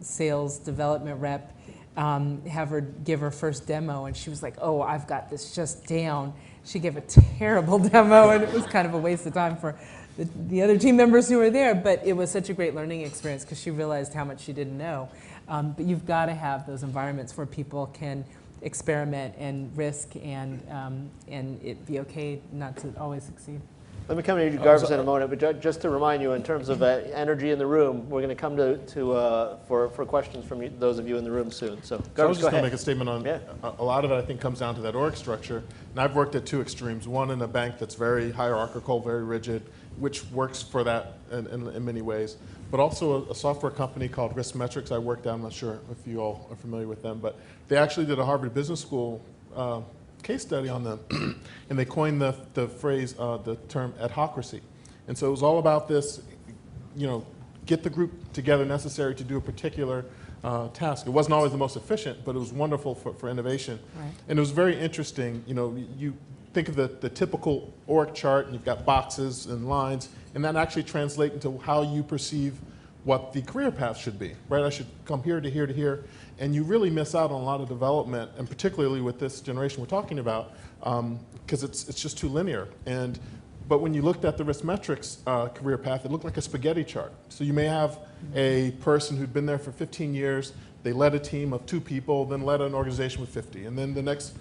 sales development rep have her give her first demo, and she was like, oh, I've got this just down. She gave a terrible demo, and it was kind of a waste of time for the other team members who were there, but it was such a great learning experience because she realized how much she didn't know. But you've got to have those environments where people can experiment and risk and it be okay not to always succeed. Let me come to you, Garvis, in a moment, but just to remind you, in terms of energy in the room, we're going to come for questions from those of you in the room soon. So, Garvis, I was just go going to ahead. make a statement on a lot of it. I think comes down to that org structure, and I've worked at two extremes. One in a bank that's very hierarchical, very rigid, which works for that in many ways, but also a software company called Risk Metrics I worked at. I'm not sure if you all are familiar with them, but they actually did a Harvard Business School case study on them, and they coined the phrase, the term adhocracy. And so it was all about this, get the group together necessary to do a particular task. It wasn't always the most efficient, but it was wonderful for innovation. Right. And it was very interesting. You think of the typical org chart, and you've got boxes and lines, and that actually translates into how you perceive what the career path should be, right? I should come here to here to here, and you really miss out on a lot of development, and particularly with this generation we're talking about, because it's just too linear. But when you looked at the Risk Metrics career path, it looked like a spaghetti chart. So you may have a person who'd been there for 15 years, they led a team of 2 people, then led an organization with 50, and then the next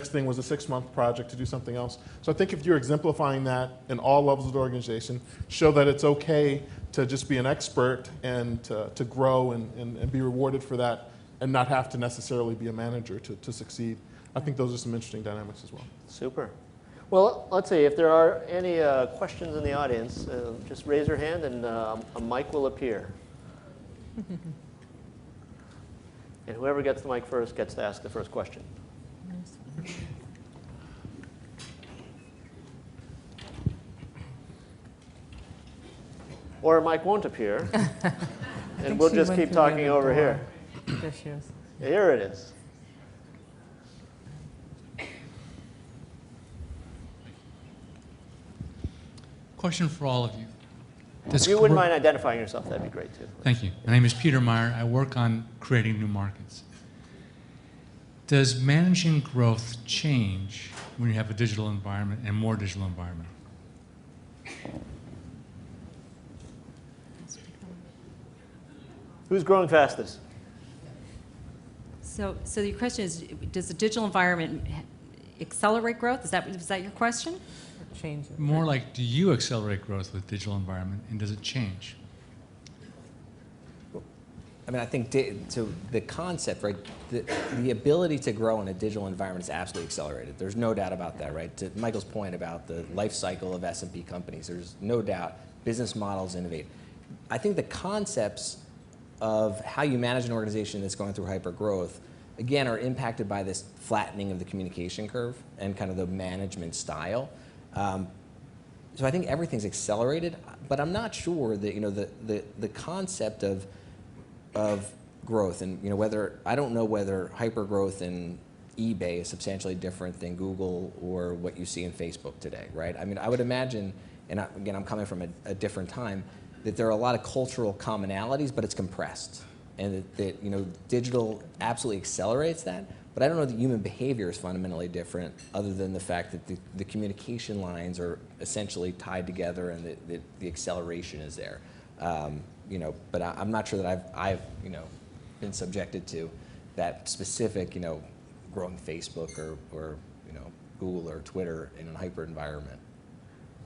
thing was a 6-month project to do something else. So I think if you're exemplifying that in all levels of the organization, show that it's okay to just be an expert and to grow and be rewarded for that and not have to necessarily be a manager to succeed. I think those are some interesting dynamics as well. Super. Well, let's see, if there are any questions in the audience, just raise your hand and a mic will appear. And whoever gets the mic first gets to ask the first question. Or a mic won't appear, and we'll just keep talking over here. There she is. Here it is. Question for all of you. If you wouldn't mind identifying yourself, that'd be great too. Thank you. My name is Peter Meyer. I work on creating new markets. Does managing growth change when you have a digital environment and more digital environment? Who's growing fastest? So your question is, does the digital environment accelerate growth? Is that your question? Change it. More like, do you accelerate growth with digital environment, and does it change? I mean, I think so the concept, right, the ability to grow in a digital environment is absolutely accelerated. There's no doubt about that, right? To Michael's point about the life cycle of S&P companies, there's no doubt business models innovate. I think the concepts of how you manage an organization that's going through hypergrowth, again, are impacted by this flattening of the communication curve and kind of the management style. So I think everything's accelerated, but I'm not sure that the concept of growth and whether I don't know whether hypergrowth in eBay is substantially different than Google or what you see in Facebook today, right? I mean, I would imagine, and again, I'm coming from a different time, that there are a lot of cultural commonalities, but it's compressed. And that you know, digital absolutely accelerates that, but I don't know that human behavior is fundamentally different other than the fact that the communication lines are essentially tied together and the acceleration is there. You know, but I'm not sure that I've you know, been subjected to that specific, you know, growing Facebook or you know, Google or Twitter in a hyper environment.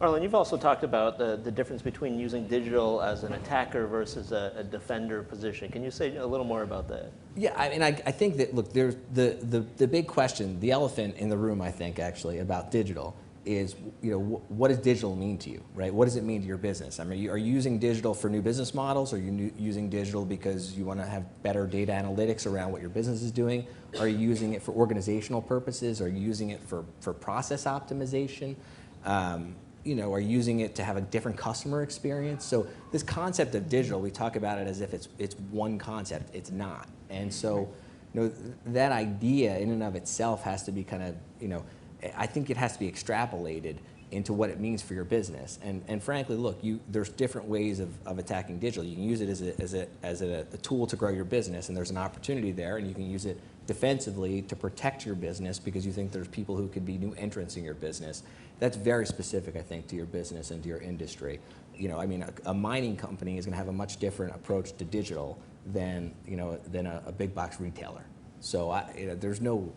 Arlen, you've also talked about the difference between using digital as an attacker versus a defender position. Can you say a little more about that? Yeah, I mean, I think that, look, there's the big question, the elephant in the room, I think, actually, about digital is, you know, what does digital mean to you, right? What does it mean to your business? I mean, are you using digital for new business models? Are you using digital because you want to have better data analytics around what your business is doing? Are you using it for organizational purposes? Are you using it for process optimization? You know, are using it to have a different customer experience? So this concept of digital, we talk about it as if it's one concept. It's not. And so, you know, that idea in and of itself has to be kind of, you know, I think it has to be extrapolated into what it means for your business. And frankly, look, there's different ways of attacking digital. You can use it as a tool to grow your business, and there's an opportunity there, and you can use it defensively to protect your business because you think there's people who could be new entrants in your business. That's very specific, I think, to your business and to your industry. You know, I mean, a mining company is going to have a much different approach to digital than, you know, than a big box retailer. So you know, there's no,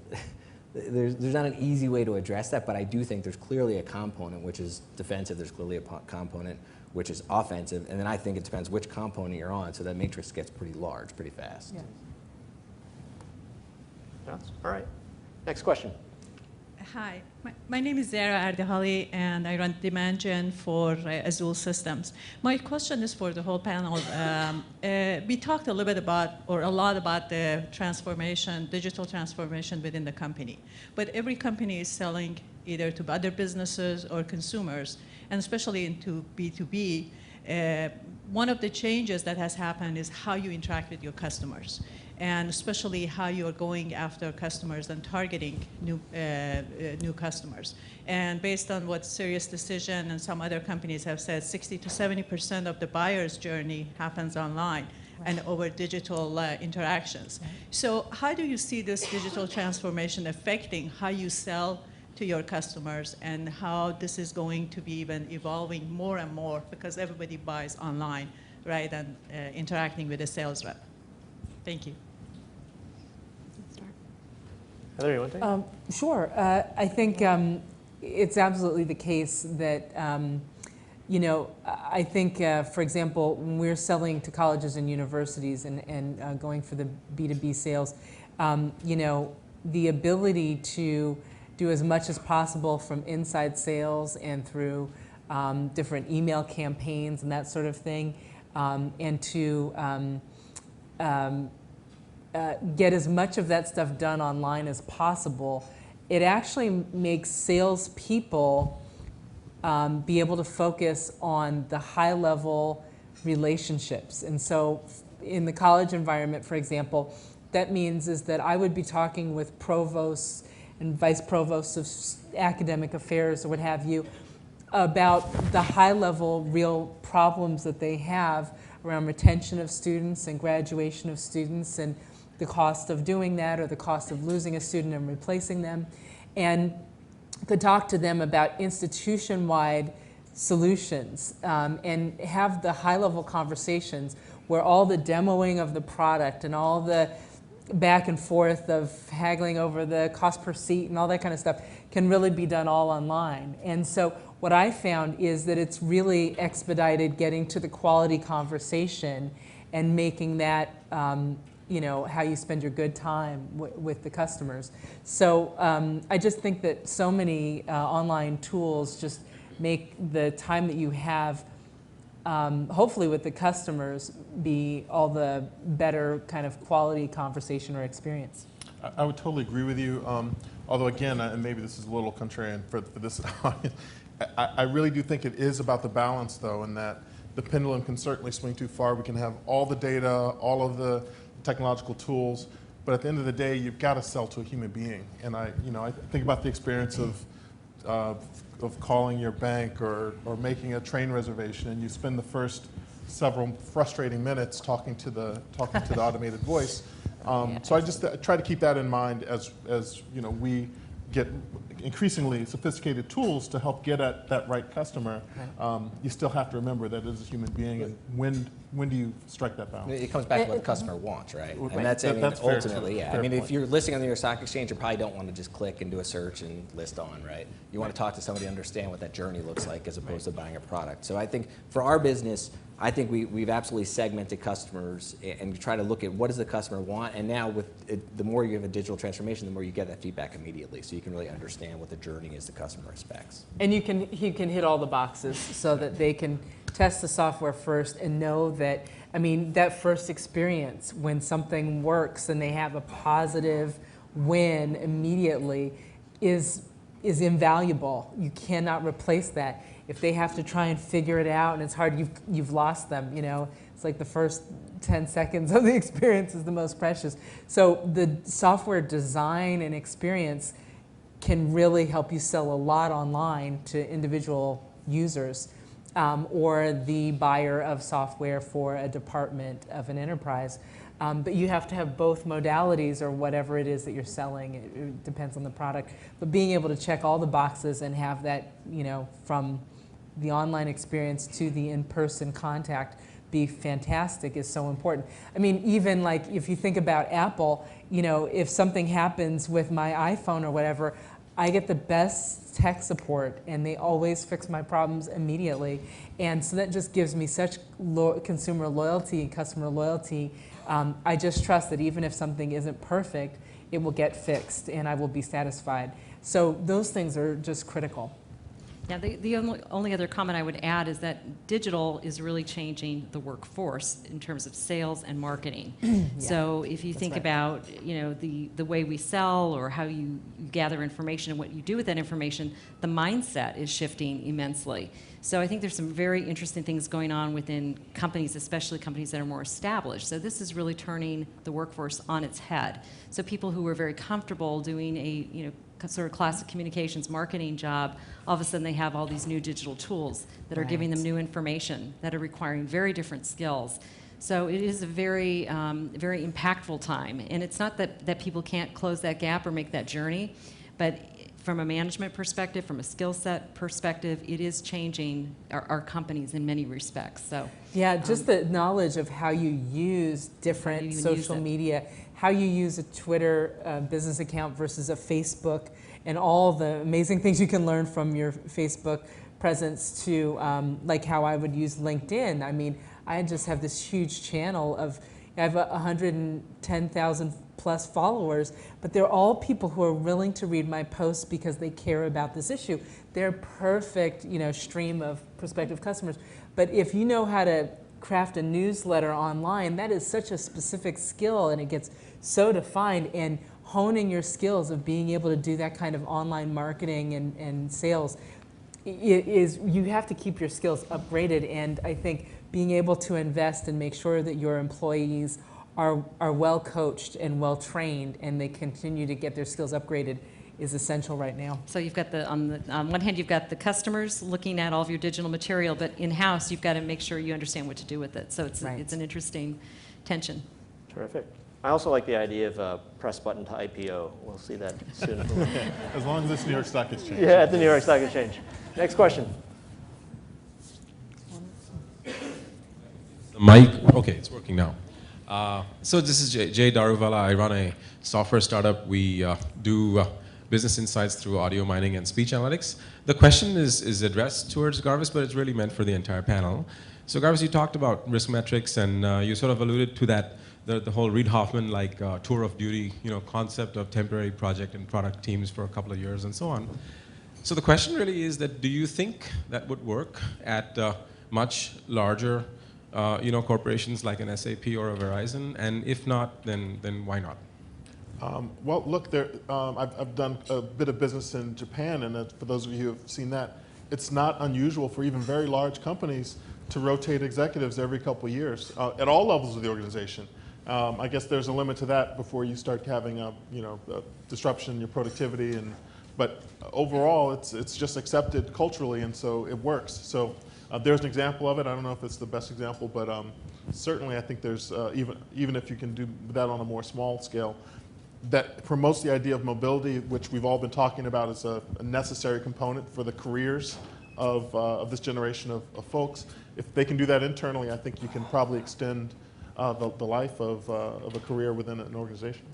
there's not an easy way to address that, but I do think there's clearly a component which is defensive. There's clearly a component which is offensive, and then I think it depends which component you're on. So that matrix gets pretty large, pretty fast. Yeah. All right. Next question. Hi, my name is Zara Ardehali, and I run demand gen for Azul Systems. My question is for the whole panel. We talked a little bit about, or a lot about the transformation, digital transformation within the company. But every company is selling either to other businesses or consumers, and especially into B2B. One of the changes that has happened is how you interact with your customers, and especially how you're going after customers and targeting new customers. And based on what Sirius Decision and some other companies have said, 60 to 70% of the buyer's journey happens online and over digital interactions. So how do you see this digital transformation affecting how you sell to your customers, and how this is going to be even evolving more and more because everybody buys online, right, and interacting with a sales rep? Thank you. Heather, you want to take it? Sure. I think it's absolutely the case that, you know, I think, for example, when we're selling to colleges and universities and going for the B2B sales, you know, the ability to do as much as possible from inside sales and through different email campaigns and that sort of thing, and to get as much of that stuff done online as possible, it actually makes salespeople be able to focus on the high-level relationships. And so in the college environment, for example, that means is that I would be talking with provosts and vice provosts of academic affairs or what have you about the high-level real problems that they have around retention of students and graduation of students and the cost of doing that or the cost of losing a student and replacing them, and could talk to them about institution-wide solutions and have the high-level conversations where all the demoing of the product and all the back and forth of haggling over the cost per seat and all that kind of stuff can really be done all online. And so what I found is that it's really expedited getting to the quality conversation and making that you know, how you spend your good time with the customers. So I just think that so many online tools just make the time that you have hopefully with the customers be all the better kind of quality conversation or experience. I would totally agree with you. Although again, and maybe this is a little contrarian for this audience, I really do think it is about the balance though, and that the pendulum can certainly swing too far. We can have all the data, all of the technological tools, but at the end of the day, you've got to sell to a human being. And I think about the experience of calling your bank or making a train reservation, and you spend the first several frustrating minutes talking to the automated voice. So I just try to keep that in mind as we get increasingly sophisticated tools to help get at that right customer. You still have to remember that it is a human being, and when do you strike that balance? It comes back to what the customer wants, right? Right. And that's ultimately, yeah. Fair I mean, point. if you're listing on the New York Stock Exchange, you probably don't want to just click and do a search and list on, right? You want to talk to somebody, understand what that journey looks like, as opposed to buying a product. So I think for our business, I think we've absolutely segmented customers and try to look at what does the customer want. And now with the more you have a digital transformation, the more you get that feedback immediately, so you can really understand what the journey is the customer expects. And you can hit all the boxes so that they can test the software first and know that, I mean, that first experience when something works and they have a positive win immediately is invaluable. You cannot replace that. If they have to try and figure it out and it's hard, you've lost them, you know. It's like the first 10 seconds of the experience is the most precious. So the software design and experience can really help you sell a lot online to individual users, or the buyer of software for a department of an enterprise. But you have to have both modalities or whatever it is that you're selling. It depends on the product. But being able to check all the boxes and have that, you know, from the online experience to the in-person contact be fantastic is so important. I mean, even like if you think about Apple, you know, if something happens with my iPhone or whatever, I get the best tech support and they always fix my problems immediately. And so that just gives me such consumer loyalty and customer loyalty. I just trust that even if something isn't perfect, it will get fixed and I will be satisfied. So those things are just critical. Yeah, the only other comment I would add is that digital is really changing the workforce in terms of sales and marketing. Yeah, so if you think about, you know, the way we sell or how you gather information and what you do with that information, the mindset is shifting immensely. So I think there's some very interesting things going on within companies, especially companies that are more established. So this is really turning the workforce on its head. So people who were very comfortable doing a, you know, sort of classic communications marketing job, all of a sudden they have all these new digital tools that are giving them new information that are requiring very different skills. So it is a very, very impactful time. And it's not that people can't close that gap or make that journey, but from a management perspective, from a skill set perspective, it is changing our companies in many respects. So yeah, just the knowledge of how you use different social media, how you use a Twitter business account versus a Facebook, and all the amazing things you can learn from your Facebook presence to like how I would use LinkedIn. I mean, I just have this huge channel of, I have 110,000 plus followers, but they're all people who are willing to read my posts because they care about this issue. They're perfect, you know, stream of prospective customers. But if you know how to craft a newsletter online, that is such a specific skill and it gets so defined, and honing your skills of being able to do that kind of online marketing and sales is, you have to keep your skills upgraded. And I think being able to invest and make sure that your employees are well coached and well trained and they continue to get their skills upgraded is essential right now. So you've got on one hand, you've got the customers looking at all of your digital material, but in-house, you've got to make sure you understand what to do with it. So it's an interesting tension. Terrific. I also like the idea of press button to IPO. We'll see that soon. As long as it's New York Stock Exchange. Yeah, at the New York Stock Exchange. Next question. Mike, okay, it's working now. So this is Jay Daruvala. I run a software startup. We do business insights through audio mining and speech analytics. The question is addressed towards Garvis, but it's really meant for the entire panel. So Garvis, you talked about risk metrics, and you sort of alluded to that, the whole Reid Hoffman like tour of duty, you know, concept of temporary project and product teams for a couple of years and so on. So the question really is that, do you think that would work at much larger you know, corporations like an SAP or a Verizon? And if not, then why not? Well, look, I've done a bit of business in Japan, and for those of you who have seen that, it's not unusual for even very large companies to rotate executives every couple of years at all levels of the organization. I guess there's a limit to that before you start having a disruption in your productivity. But overall, it's just accepted culturally, and so it works. So there's an example of it. I don't know if it's the best example, but certainly I think there's, even if you can do that on a more small scale, that promotes the idea of mobility, which we've all been talking about as a necessary component for the careers of this generation of folks. If they can do that internally, I think you can probably extend the life of a career within an organization.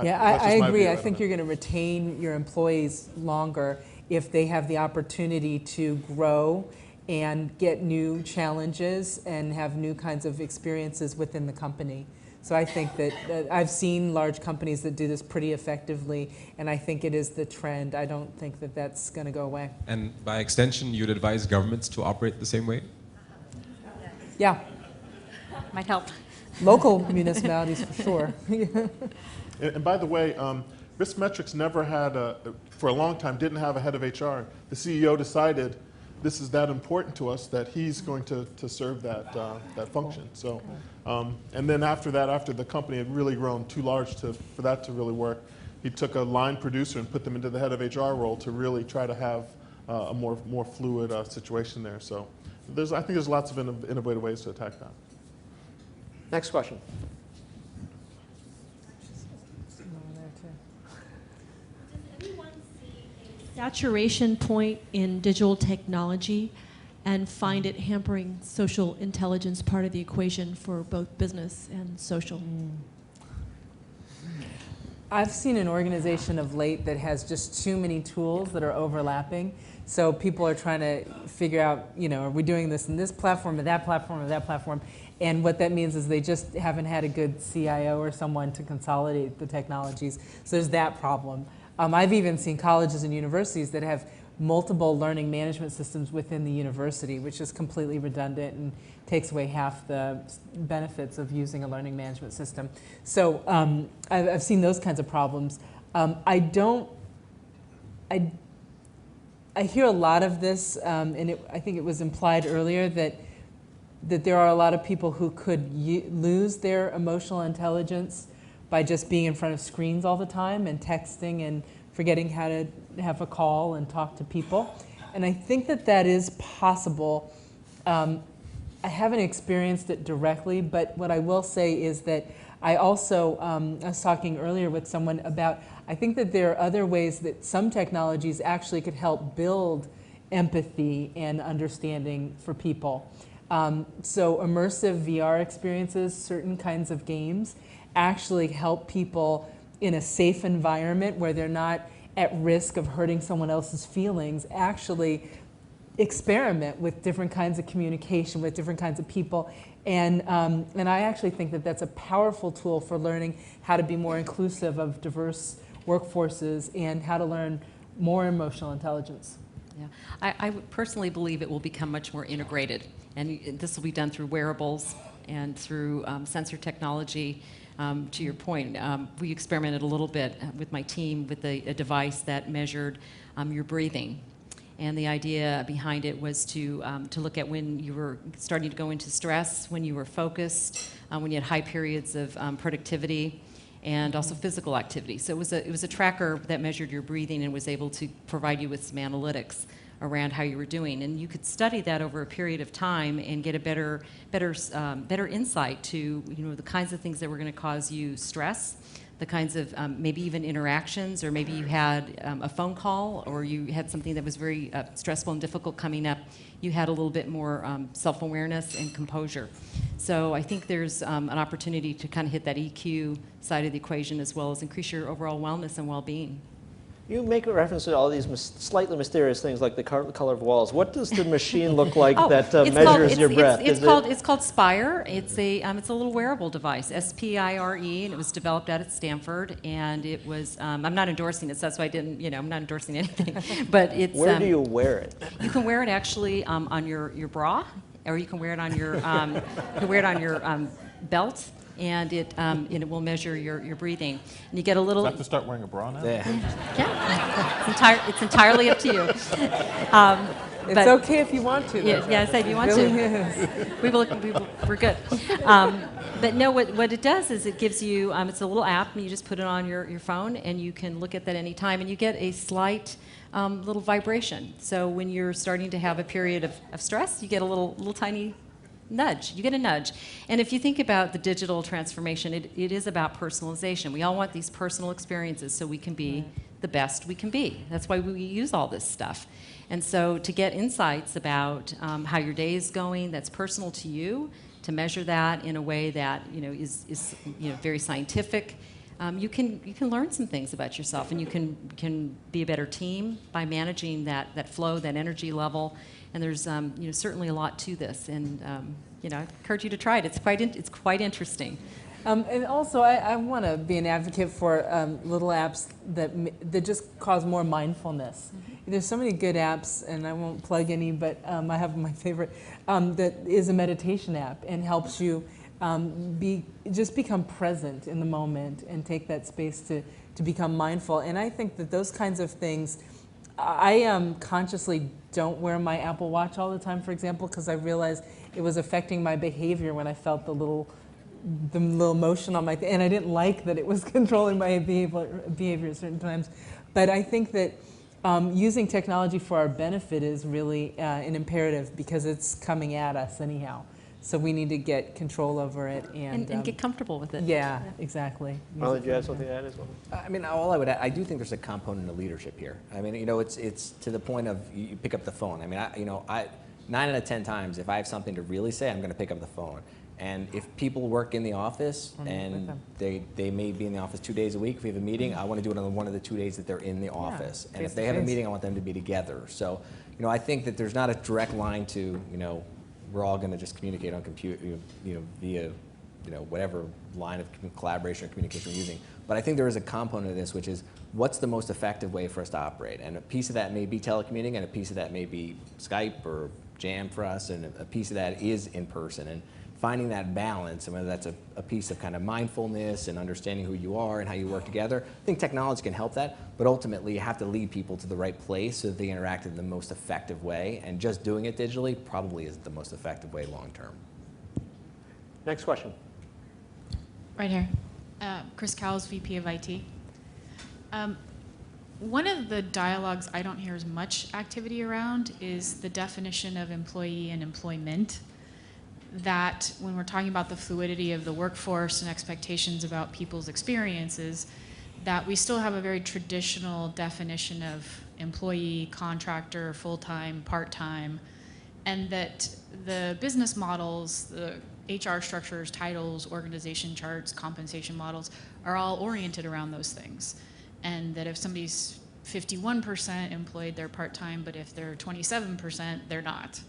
Yeah, I agree. I think you're going to retain your employees longer if they have the opportunity to grow and get new challenges and have new kinds of experiences within the company. So I think that I've seen large companies that do this pretty effectively, and I think it is the trend. I don't think that that's going to go away. And by extension, you'd advise governments to operate the same way? Yeah. Might help. Local municipalities, for sure. And by the way, Riskmetrics never had, for a long time, didn't have a head of HR. The CEO decided this is that important to us that he's going to serve that function. So, and then after that, after the company had really grown too large for that to really work, he took a line producer and put them into the head of HR role to really try to have a more fluid situation there. So, I think there's lots of innovative ways to attack that. Next question. Saturation point in digital technology and find it hampering social intelligence part of the equation for both business and social? I've seen an organization of late that has just too many tools that are overlapping. So people are trying to figure out, are we doing this in this platform or that platform or that platform? And what that means is they just haven't had a good CIO or someone to consolidate the technologies. So there's that problem. I've even seen colleges and universities that have multiple learning management systems within the university, which is completely redundant and takes away half the benefits of using a learning management system. So I've seen those kinds of problems. I hear a lot of this, and I think it was implied earlier that there are a lot of people who could lose their emotional intelligence by just being in front of screens all the time and texting and forgetting how to have a call and talk to people. And I think that is possible. I haven't experienced it directly, but what I will say is that I also, I was talking earlier with someone about, I think that there are other ways that some technologies actually could help build empathy and understanding for people. So immersive VR experiences, certain kinds of games, actually help people in a safe environment where they're not at risk of hurting someone else's feelings, actually experiment with different kinds of communication with different kinds of people. And I actually think that that's a powerful tool for learning how to be more inclusive of diverse workforces and how to learn more emotional intelligence. Yeah, I would personally believe it will become much more integrated, and this will be done through wearables and through sensor technology. To your point, we experimented a little bit with my team with a device that measured your breathing. And the idea behind it was to look at when you were starting to go into stress, when you were focused, when you had high periods of productivity, and also physical activity. So it was a tracker that measured your breathing and was able to provide you with some analytics around how you were doing. And you could study that over a period of time and get a better insight to the kinds of things that were going to cause you stress, the kinds of maybe even interactions, or maybe you had a phone call, or you had something that was very stressful and difficult coming up. You had a little bit more self-awareness and composure. So I think there's an opportunity to kind of hit that EQ side of the equation as well as increase your overall wellness and well-being. You make a reference to all these slightly mysterious things like the color of walls. What does the machine look like that measures your breath? It's called Spire. It's a little wearable device, Spire, and it was developed out at Stanford. And it was I'm not endorsing it, so that's why I didn't. I'm not endorsing anything. But it's where do you wear it? You can wear it actually on your bra, or you can wear it on your belt. And it will measure your breathing. And you get a little. Do I have to start wearing a bra now? Yeah. It's entirely up to you. It's okay if you want to. Yeah, if you want really to. Is. We're good. But no, what it does is it gives you, it's a little app, and you just put it on your phone, and you can look at that any time, and you get a slight little vibration. So when you're starting to have a period of stress, you get a little tiny nudge. You get a nudge. And if you think about the digital transformation, it is about personalization. We all want these personal experiences so we can be the best we can be. That's why we use all this stuff. And so to get insights about how your day is going that's personal to you, to measure that in a way that is very scientific, you can learn some things about yourself, and you can be a better team by managing that flow, that energy level. And there's certainly a lot to this, and I encourage you to try it. It's quite interesting. And also, I want to be an advocate for little apps that just cause more mindfulness. There's so many good apps, and I won't plug any, but I have my favorite that is a meditation app and helps you just become present in the moment and take that space to become mindful. And I think that those kinds of things, I consciously don't wear my Apple Watch all the time, for example, because I realized it was affecting my behavior when I felt the little motion on my and I didn't like that it was controlling my behavior at certain times. But I think that using technology for our benefit is really an imperative, because it's coming at us anyhow. So we need to get control over it and get comfortable with it. Yeah, exactly. Well, did you have something to add as well? I mean, all I would add, I do think there's a component of leadership here. I mean, it's to the point of you pick up the phone. I mean, 9 out of 10 times, if I have something to really say, I'm going to pick up the phone. And if people work in the office and they may be in the office 2 days a week, if we have a meeting, I want to do it on one of the 2 days that they're in the office. And if they have a meeting, I want them to be together. So, I think that there's not a direct line to, we're all going to just communicate on via, whatever line of collaboration or communication we're using. But I think there is a component of this, which is what's the most effective way for us to operate. And a piece of that may be telecommuting, and a piece of that may be Skype or Jam for us, and a piece of that is in person. And finding that balance, and whether that's a piece of kind of mindfulness and understanding who you are and how you work together, I think technology can help that, but ultimately you have to lead people to the right place so that they interact in the most effective way, and just doing it digitally probably isn't the most effective way long term. Next question. Right here. Chris Cowles, VP of IT. One of the dialogues I don't hear as much activity around is the definition of employee and employment. That when we're talking about the fluidity of the workforce and expectations about people's experiences, that we still have a very traditional definition of employee, contractor, full-time, part-time, and that the business models, the HR structures, titles, organization charts, compensation models are all oriented around those things. And that if somebody's 51% employed, they're part-time, but if they're 27%, they're not.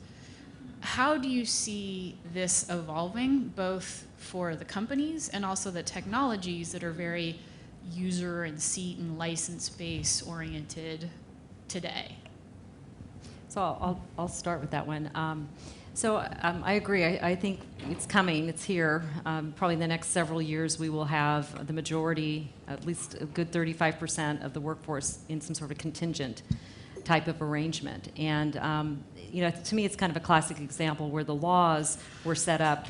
How do you see this evolving, both for the companies and also the technologies that are very user and seat and license base oriented today? So I'll start with that one. I agree. I think it's coming. It's here. Probably in the next several years, we will have the majority, at least a good 35% of the workforce in some sort of contingent type of arrangement. And to me, it's kind of a classic example where the laws were set up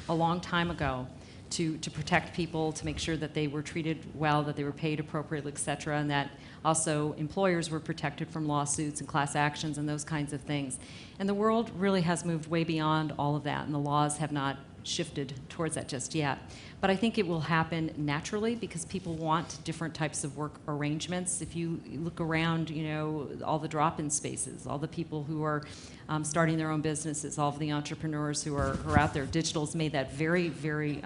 a long time ago to protect people, to make sure that they were treated well, that they were paid appropriately, et cetera, and that also employers were protected from lawsuits and class actions and those kinds of things. And the world really has moved way beyond all of that, and the laws have not shifted towards that just yet. But I think it will happen naturally because people want different types of work arrangements. If you look around, all the drop-in spaces, all the people who are starting their own businesses, all of the entrepreneurs who are out there, digital's made that very, very,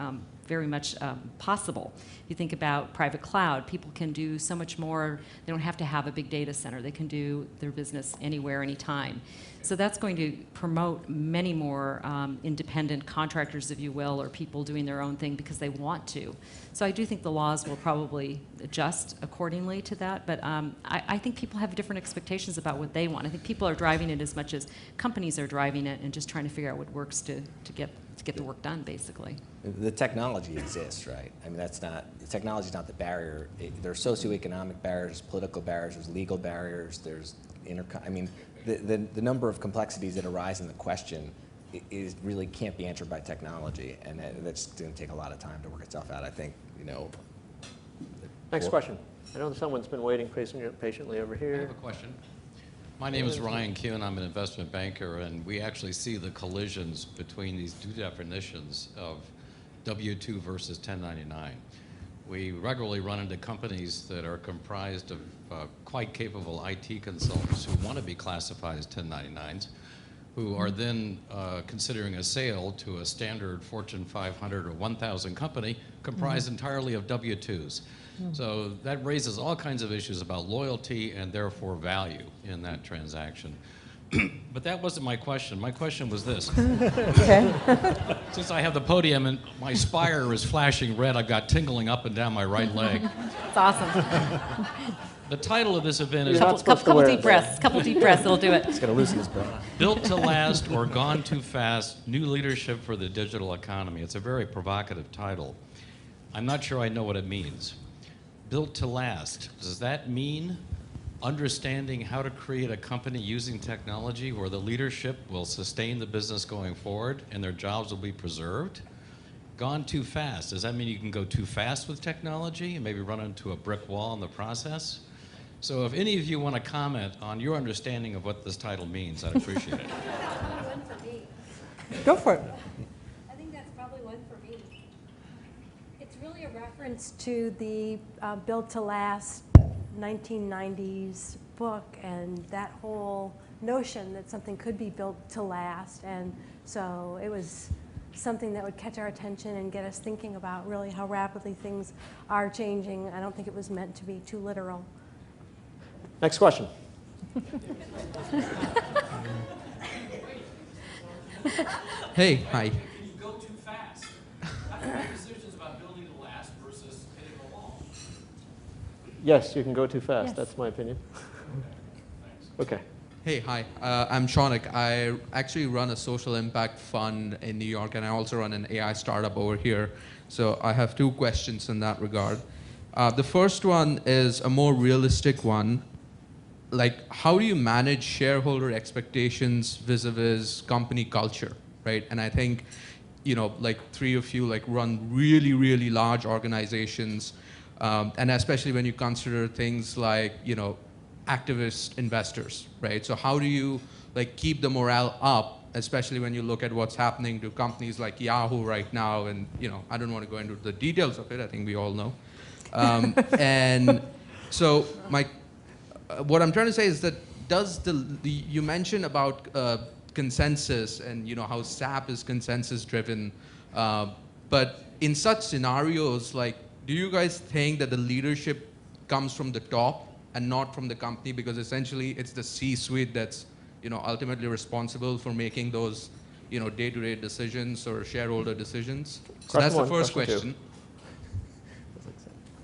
very much possible. If you think about private cloud, people can do so much more. They don't have to have a big data center. They can do their business anywhere, anytime. So that's going to promote many more independent contractors, if you will, or people doing their own thing because they want to. So I do think the laws will probably adjust accordingly to that, but I think people have different expectations about what they want. I think people are driving it as much as companies are driving it and just trying to figure out what works to get the work done, basically. The technology exists, right? I mean, the technology is not the barrier. There are socioeconomic barriers, political barriers, there's legal barriers, there's the number of complexities that arise in the question really can't be answered by technology, and that's going to take a lot of time to work itself out. I think, Next question. I know someone's been waiting patiently over here. I have a question. My name is Ryan Kuhn. I'm an investment banker, and we actually see the collisions between these two definitions of W-2 versus 1099. We regularly run into companies that are comprised of quite capable IT consultants who want to be classified as 1099s, who are then considering a sale to a standard Fortune 500 or 1,000 company comprised entirely of W-2s. So that raises all kinds of issues about loyalty and therefore value in that transaction. But that wasn't my question. My question was this. Okay. Since I have the podium and my Spire is flashing red, I've got tingling up and down my right leg. It's awesome. The title of this event is Couple deep breaths, it'll do it. it's going to loosen his bra. Built to Last or Gone Too Fast, New Leadership for the Digital Economy. It's a very provocative title. I'm not sure I know what it means. Built to last, does that mean understanding how to create a company using technology where the leadership will sustain the business going forward and their jobs will be preserved? Gone too fast, does that mean you can go too fast with technology and maybe run into a brick wall in the process? So if any of you want to comment on your understanding of what this title means, I'd appreciate it. One for me. Go for it. I think that's probably one for me. It's really a reference to the Built to Last 1990s book and that whole notion that something could be built to last. And so it was something that would catch our attention and get us thinking about really how rapidly things are changing. I don't think it was meant to be too literal. Next question. Hey, hi. You go too fast. How do you make decisions about building to last versus hitting a wall? Yes, you can go too fast. Yes. That's my opinion. Okay. Hey, hi. I'm Shaunak. I actually run a social impact fund in New York, and I also run an AI startup over here. So I have two questions in that regard. The first one is a more realistic one. Like, how do you manage shareholder expectations vis-a-vis company culture, right? And I think, like three of you run really, really large organizations, and especially when you consider things like, activist investors, right? So how do you keep the morale up, especially when you look at what's happening to companies like Yahoo right now? And I don't want to go into the details of it. I think we all know. And so what I'm trying to say is that you mentioned about consensus and how SAP is consensus driven, but in such scenarios, do you guys think that the leadership comes from the top and not from the company, because essentially it's the C-suite that's ultimately responsible for making those day-to-day decisions or shareholder decisions? So that's the first question.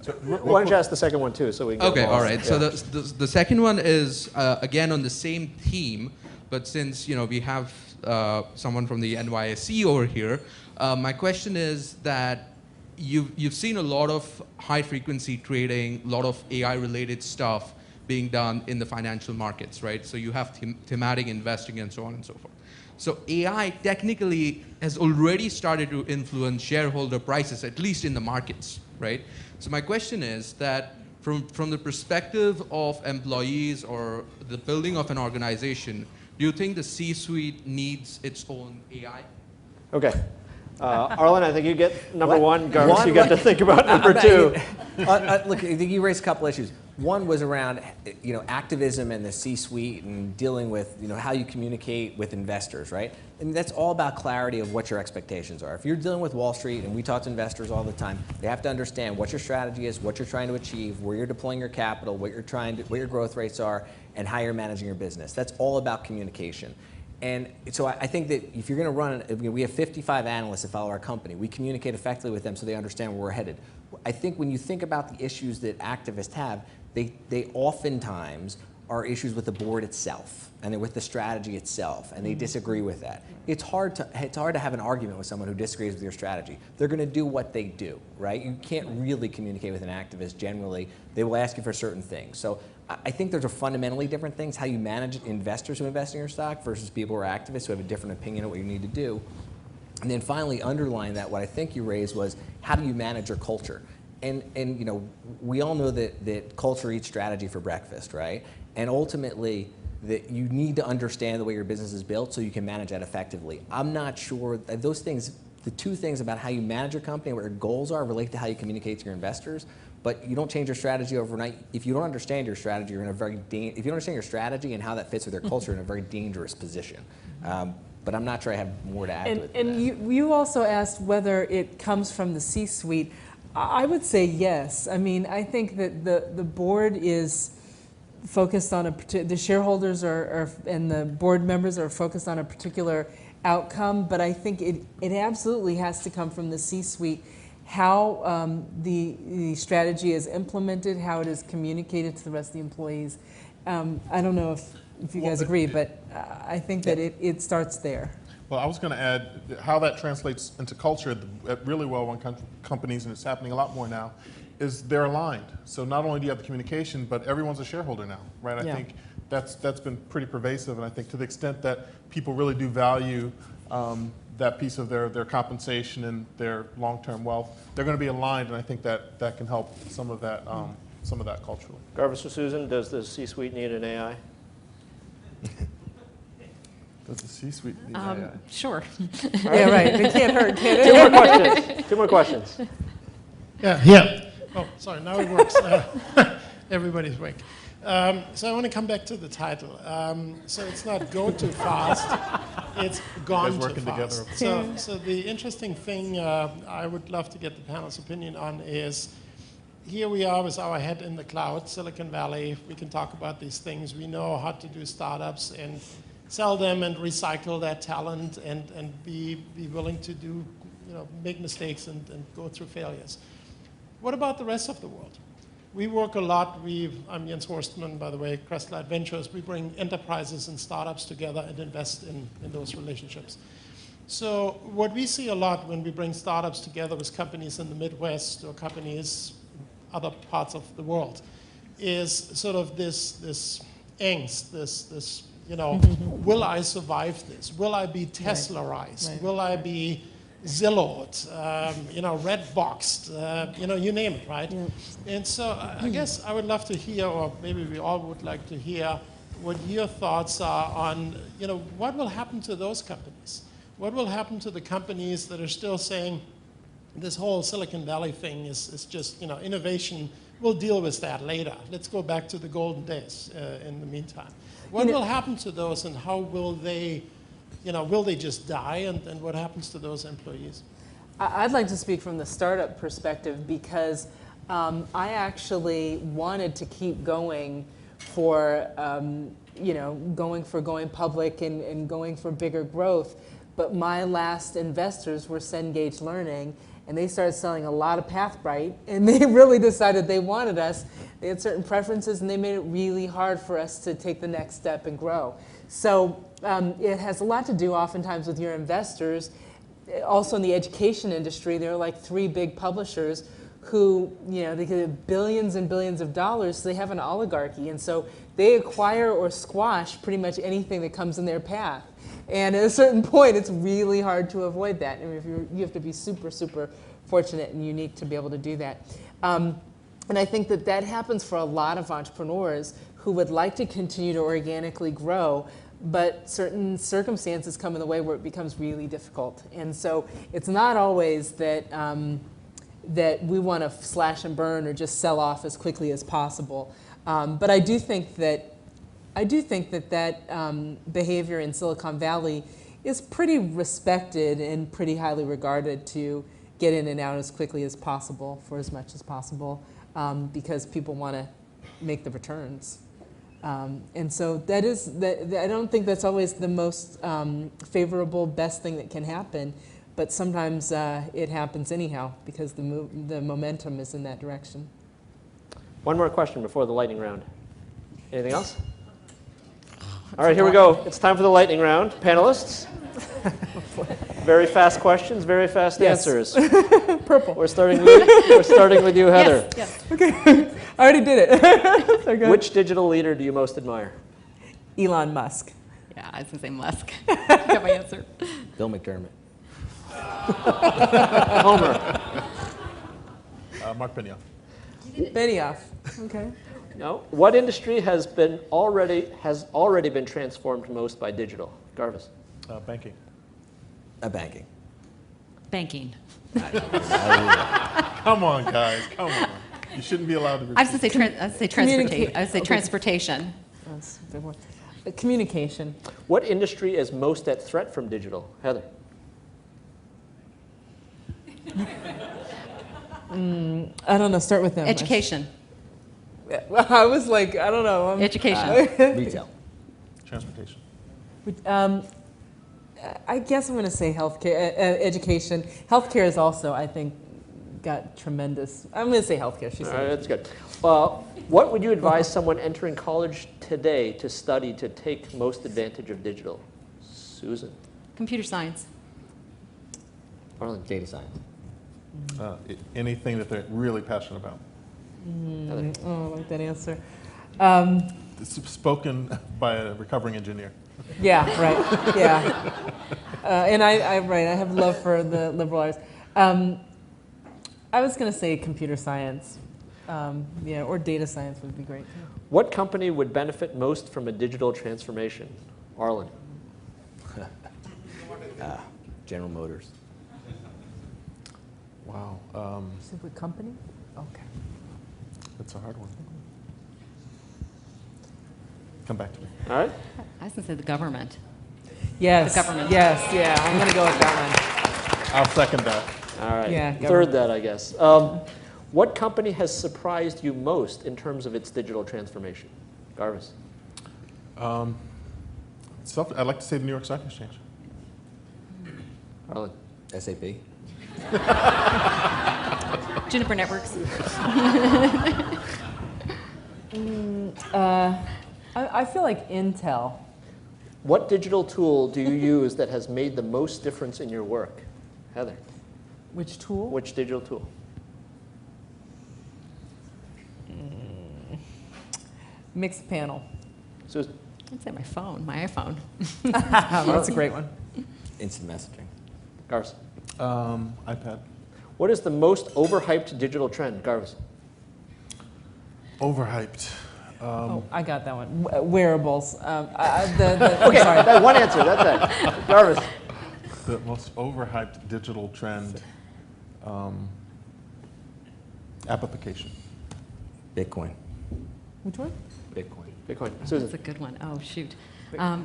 So why don't you ask the second one too, so we can get all right. Yeah. So the second one is again on the same theme, but since we have someone from the NYSE over here, my question is that you've seen a lot of high frequency trading, a lot of AI related stuff being done in the financial markets, right? So you have thematic investing and so on and so forth. So AI technically has already started to influence shareholder prices, at least in the markets, right? So my question is that from the perspective of employees or the building of an organization, do you think the C-suite needs its own AI? Okay. Arlen, I think you get number one. Garvis, you get to think about number two. Look, I think you raised a couple issues. One was around, activism and the C-suite and dealing with, how you communicate with investors, right? And that's all about clarity of what your expectations are. If you're dealing with Wall Street, and we talk to investors all the time, they have to understand what your strategy is, what you're trying to achieve, where you're deploying your capital, what your growth rates are, and how you're managing your business. That's all about communication. And so I think that if you're going to run, we have 55 analysts that follow our company. We communicate effectively with them so they understand where we're headed. I think when you think about the issues that activists have, they oftentimes are issues with the board itself and with the strategy itself, and they disagree with that. It's hard to have an argument with someone who disagrees with your strategy. They're going to do what they do, right? You can't really communicate with an activist generally. They will ask you for certain things. So I think those are fundamentally different things, how you manage investors who invest in your stock versus people who are activists who have a different opinion of what you need to do. And then finally, underlying that, what I think you raised was, how do you manage your culture? And you know, we all know that culture eats strategy for breakfast, right? And ultimately, that you need to understand the way your business is built so you can manage that effectively. I'm not sure that those things, the two things about how you manage your company and what your goals are relate to how you communicate to your investors, but you don't change your strategy overnight. If you don't understand your strategy, you're in a very, if you don't understand your strategy and how that fits with your culture, you're in a very dangerous position. But I'm not sure I have more to add to it. And you also asked whether it comes from the C-suite. I would say yes. I mean, I think that the board is focused on the shareholders and the board members are focused on a particular outcome, but I think it absolutely has to come from the C-suite, how the strategy is implemented, how it is communicated to the rest of the employees. I don't know if you guys agree, but I think that it starts there. Well, I was going to add how that translates into culture at really well-run companies, and it's happening a lot more now, is they're aligned. So not only do you have the communication, but everyone's a shareholder now, right? I think that's been pretty pervasive, and I think to the extent that people really do value that piece of their compensation and their long-term wealth, they're going to be aligned, and I think that can help some of that culturally. Garvis or Susan, does the C-suite need an AI? Does the C-suite need AI? Sure. Yeah, right. It can't hurt, can it? Two more questions. Yeah. Oh, sorry, now it works. Everybody's awake. So I want to come back to the title. So it's not go too fast, it's gone too fast. So the interesting thing I would love to get the panel's opinion on is, here we are with our head in the cloud, Silicon Valley. We can talk about these things. We know how to do startups and sell them and recycle that talent and be willing to do, make mistakes and go through failures. What about the rest of the world? We work a lot. I'm Jens Horstman, by the way, Crestlight Ventures. We bring enterprises and startups together and invest in those relationships. So what we see a lot when we bring startups together with companies in the Midwest or companies in other parts of the world is sort of this angst, this will I survive this? Will I be Teslarized? Right. Will I be Zillowed, red boxed, you name it, right? Yeah. And so I guess I would love to hear, or maybe we all would like to hear, what your thoughts are on, what will happen to those companies? What will happen to the companies that are still saying this whole Silicon Valley thing is just, innovation, we'll deal with that later. Let's go back to the golden days in the meantime. What will happen to those, and how will they will they just die, and what happens to those employees? I'd like to speak from the startup perspective because I actually wanted to keep going for, going public and going for bigger growth. But my last investors were Cengage Learning, and they started selling a lot of Pathbrite, and they really decided they wanted us. They had certain preferences, and they made it really hard for us to take the next step and grow. So it has a lot to do oftentimes with your investors. Also in the education industry, there are like 3 big publishers who, they get billions and billions of dollars, so they have an oligarchy. And so they acquire or squash pretty much anything that comes in their path. And at a certain point, it's really hard to avoid that. I mean, you have to be super, super fortunate and unique to be able to do that. And I think that happens for a lot of entrepreneurs who would like to continue to organically grow, but certain circumstances come in the way where it becomes really difficult. And so it's not always that that we want to slash and burn or just sell off as quickly as possible. But I do think that behavior in Silicon Valley is pretty respected and pretty highly regarded, to get in and out as quickly as possible for as much as possible, because people want to make the returns. And so that is, I don't think that's always the most favorable, best thing that can happen, but sometimes it happens anyhow because the momentum is in that direction. One more question before the lightning round. Anything else? All right, here we go. It's time for the lightning round. Panelists. Very fast questions, very fast Yes. answers. Purple. We're starting with you, Heather. Yes. Okay, I already did it. So good. Which digital leader do you most admire? Elon Musk. Yeah, I was going to say Musk. Got my answer. Bill McDermott. Homer. Mark Benioff. Benioff. Okay. No. What industry has already been transformed most by digital? Garvis. Banking. Banking. Banking. Come on, guys. Come on. You shouldn't be allowed to. I was going to say transportation. I would say transportation. That's a big one. Communication. What industry is most at threat from digital? Heather. I don't know. Start with them. Education. I was like, I don't know. Education. Retail. Transportation. I guess I'm going to say healthcare, education. Healthcare is also, I think, got tremendous. I'm going to say healthcare. She All said. right, that's good. What would you advise someone entering college today to study to take most advantage of digital? Susan. Computer science. Arlen. Data science. Anything that they're really passionate about. Oh, I like that answer. It's spoken by a recovering engineer. Yeah, right. Yeah. And I have love for the liberal arts. I was going to say computer science. Yeah, or data science would be great too. What company would benefit most from a digital transformation? Arlen. General Motors. Wow. Simply company? Okay. That's a hard one. Come back to me. All right. I was going to say the government. Yes. The government. Yes, yeah. I'm going to go with that I'll second that. All right. Yeah, Third that, I guess. What company has surprised you most in terms of its digital transformation? Garvis. I'd like to say the New York Stock Exchange. Arlen. SAP. Juniper Networks. I feel like Intel. What digital tool do you use that has made the most difference in your work? Heather. Which tool? Which digital tool? Mixed panel. Susan. I'd say my phone, my iPhone. That's a great one. Instant messaging. Garvis. iPad. What is the most overhyped digital trend? Garvis. Overhyped. Oh, I got that one. Wearables. Okay, sorry. that one answer. That's it. Garvis. The most overhyped digital trend. Application. Bitcoin. Which one? Bitcoin. Bitcoin. Susan. That's a good one. Oh, shoot.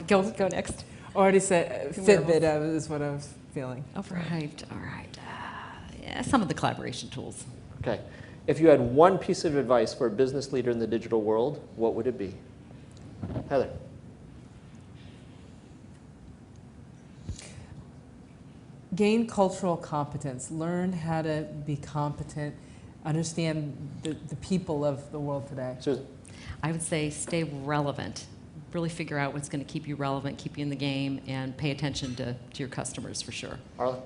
Go next. Already said Fitbit is what I was feeling. Overhyped. All right. Yeah, some of the collaboration tools. Okay. If you had one piece of advice for a business leader in the digital world, what would it be? Heather. Gain cultural competence. Learn how to be competent. Understand the people of the world today. Susan. I would say stay relevant. Really figure out what's going to keep you relevant, keep you in the game, and pay attention to your customers for sure. Arlen.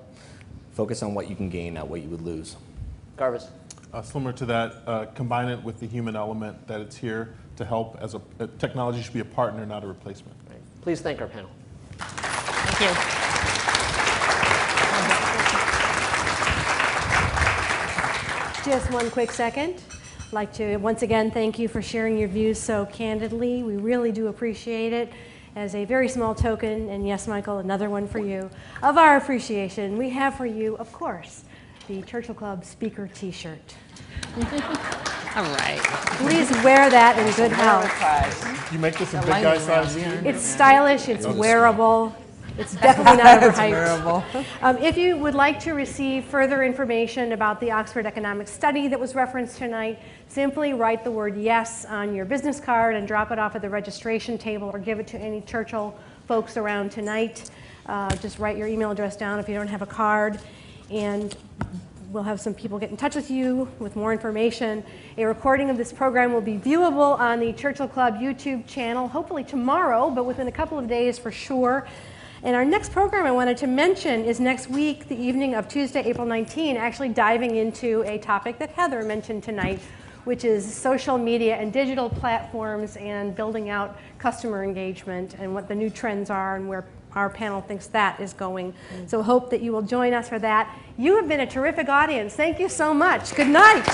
Focus on what you can gain, not what you would lose. Garvis. Similar to that, combine it with the human element that it's here to help as technology should be a partner, not a replacement. Right. Please thank our panel. Thank you. Just one quick second. I'd like to once again thank you for sharing your views so candidly. We really do appreciate it. As a very small token, and yes, Michael, another one for you, of our appreciation, we have for you, of course, the Churchill Club speaker T-shirt. All right. Please wear that in good health. You make this a big guy size. It's stylish, it's wearable. It's definitely not overhyped. If you would like to receive further information about the Oxford Economic Study that was referenced tonight, simply write the word yes on your business card and drop it off at the registration table or give it to any Churchill folks around tonight. Just write your email address down if you don't have a card, and we'll have some people get in touch with you with more information. A recording of this program will be viewable on the Churchill Club YouTube channel, hopefully tomorrow, but within a couple of days for sure. And our next program I wanted to mention is next week, the evening of Tuesday, April 19, actually diving into a topic that Heather mentioned tonight, which is social media and digital platforms and building out customer engagement and what the new trends are and where our panel thinks that is going. So hope that you will join us for that. You have been a terrific audience. Thank you so much. Good night.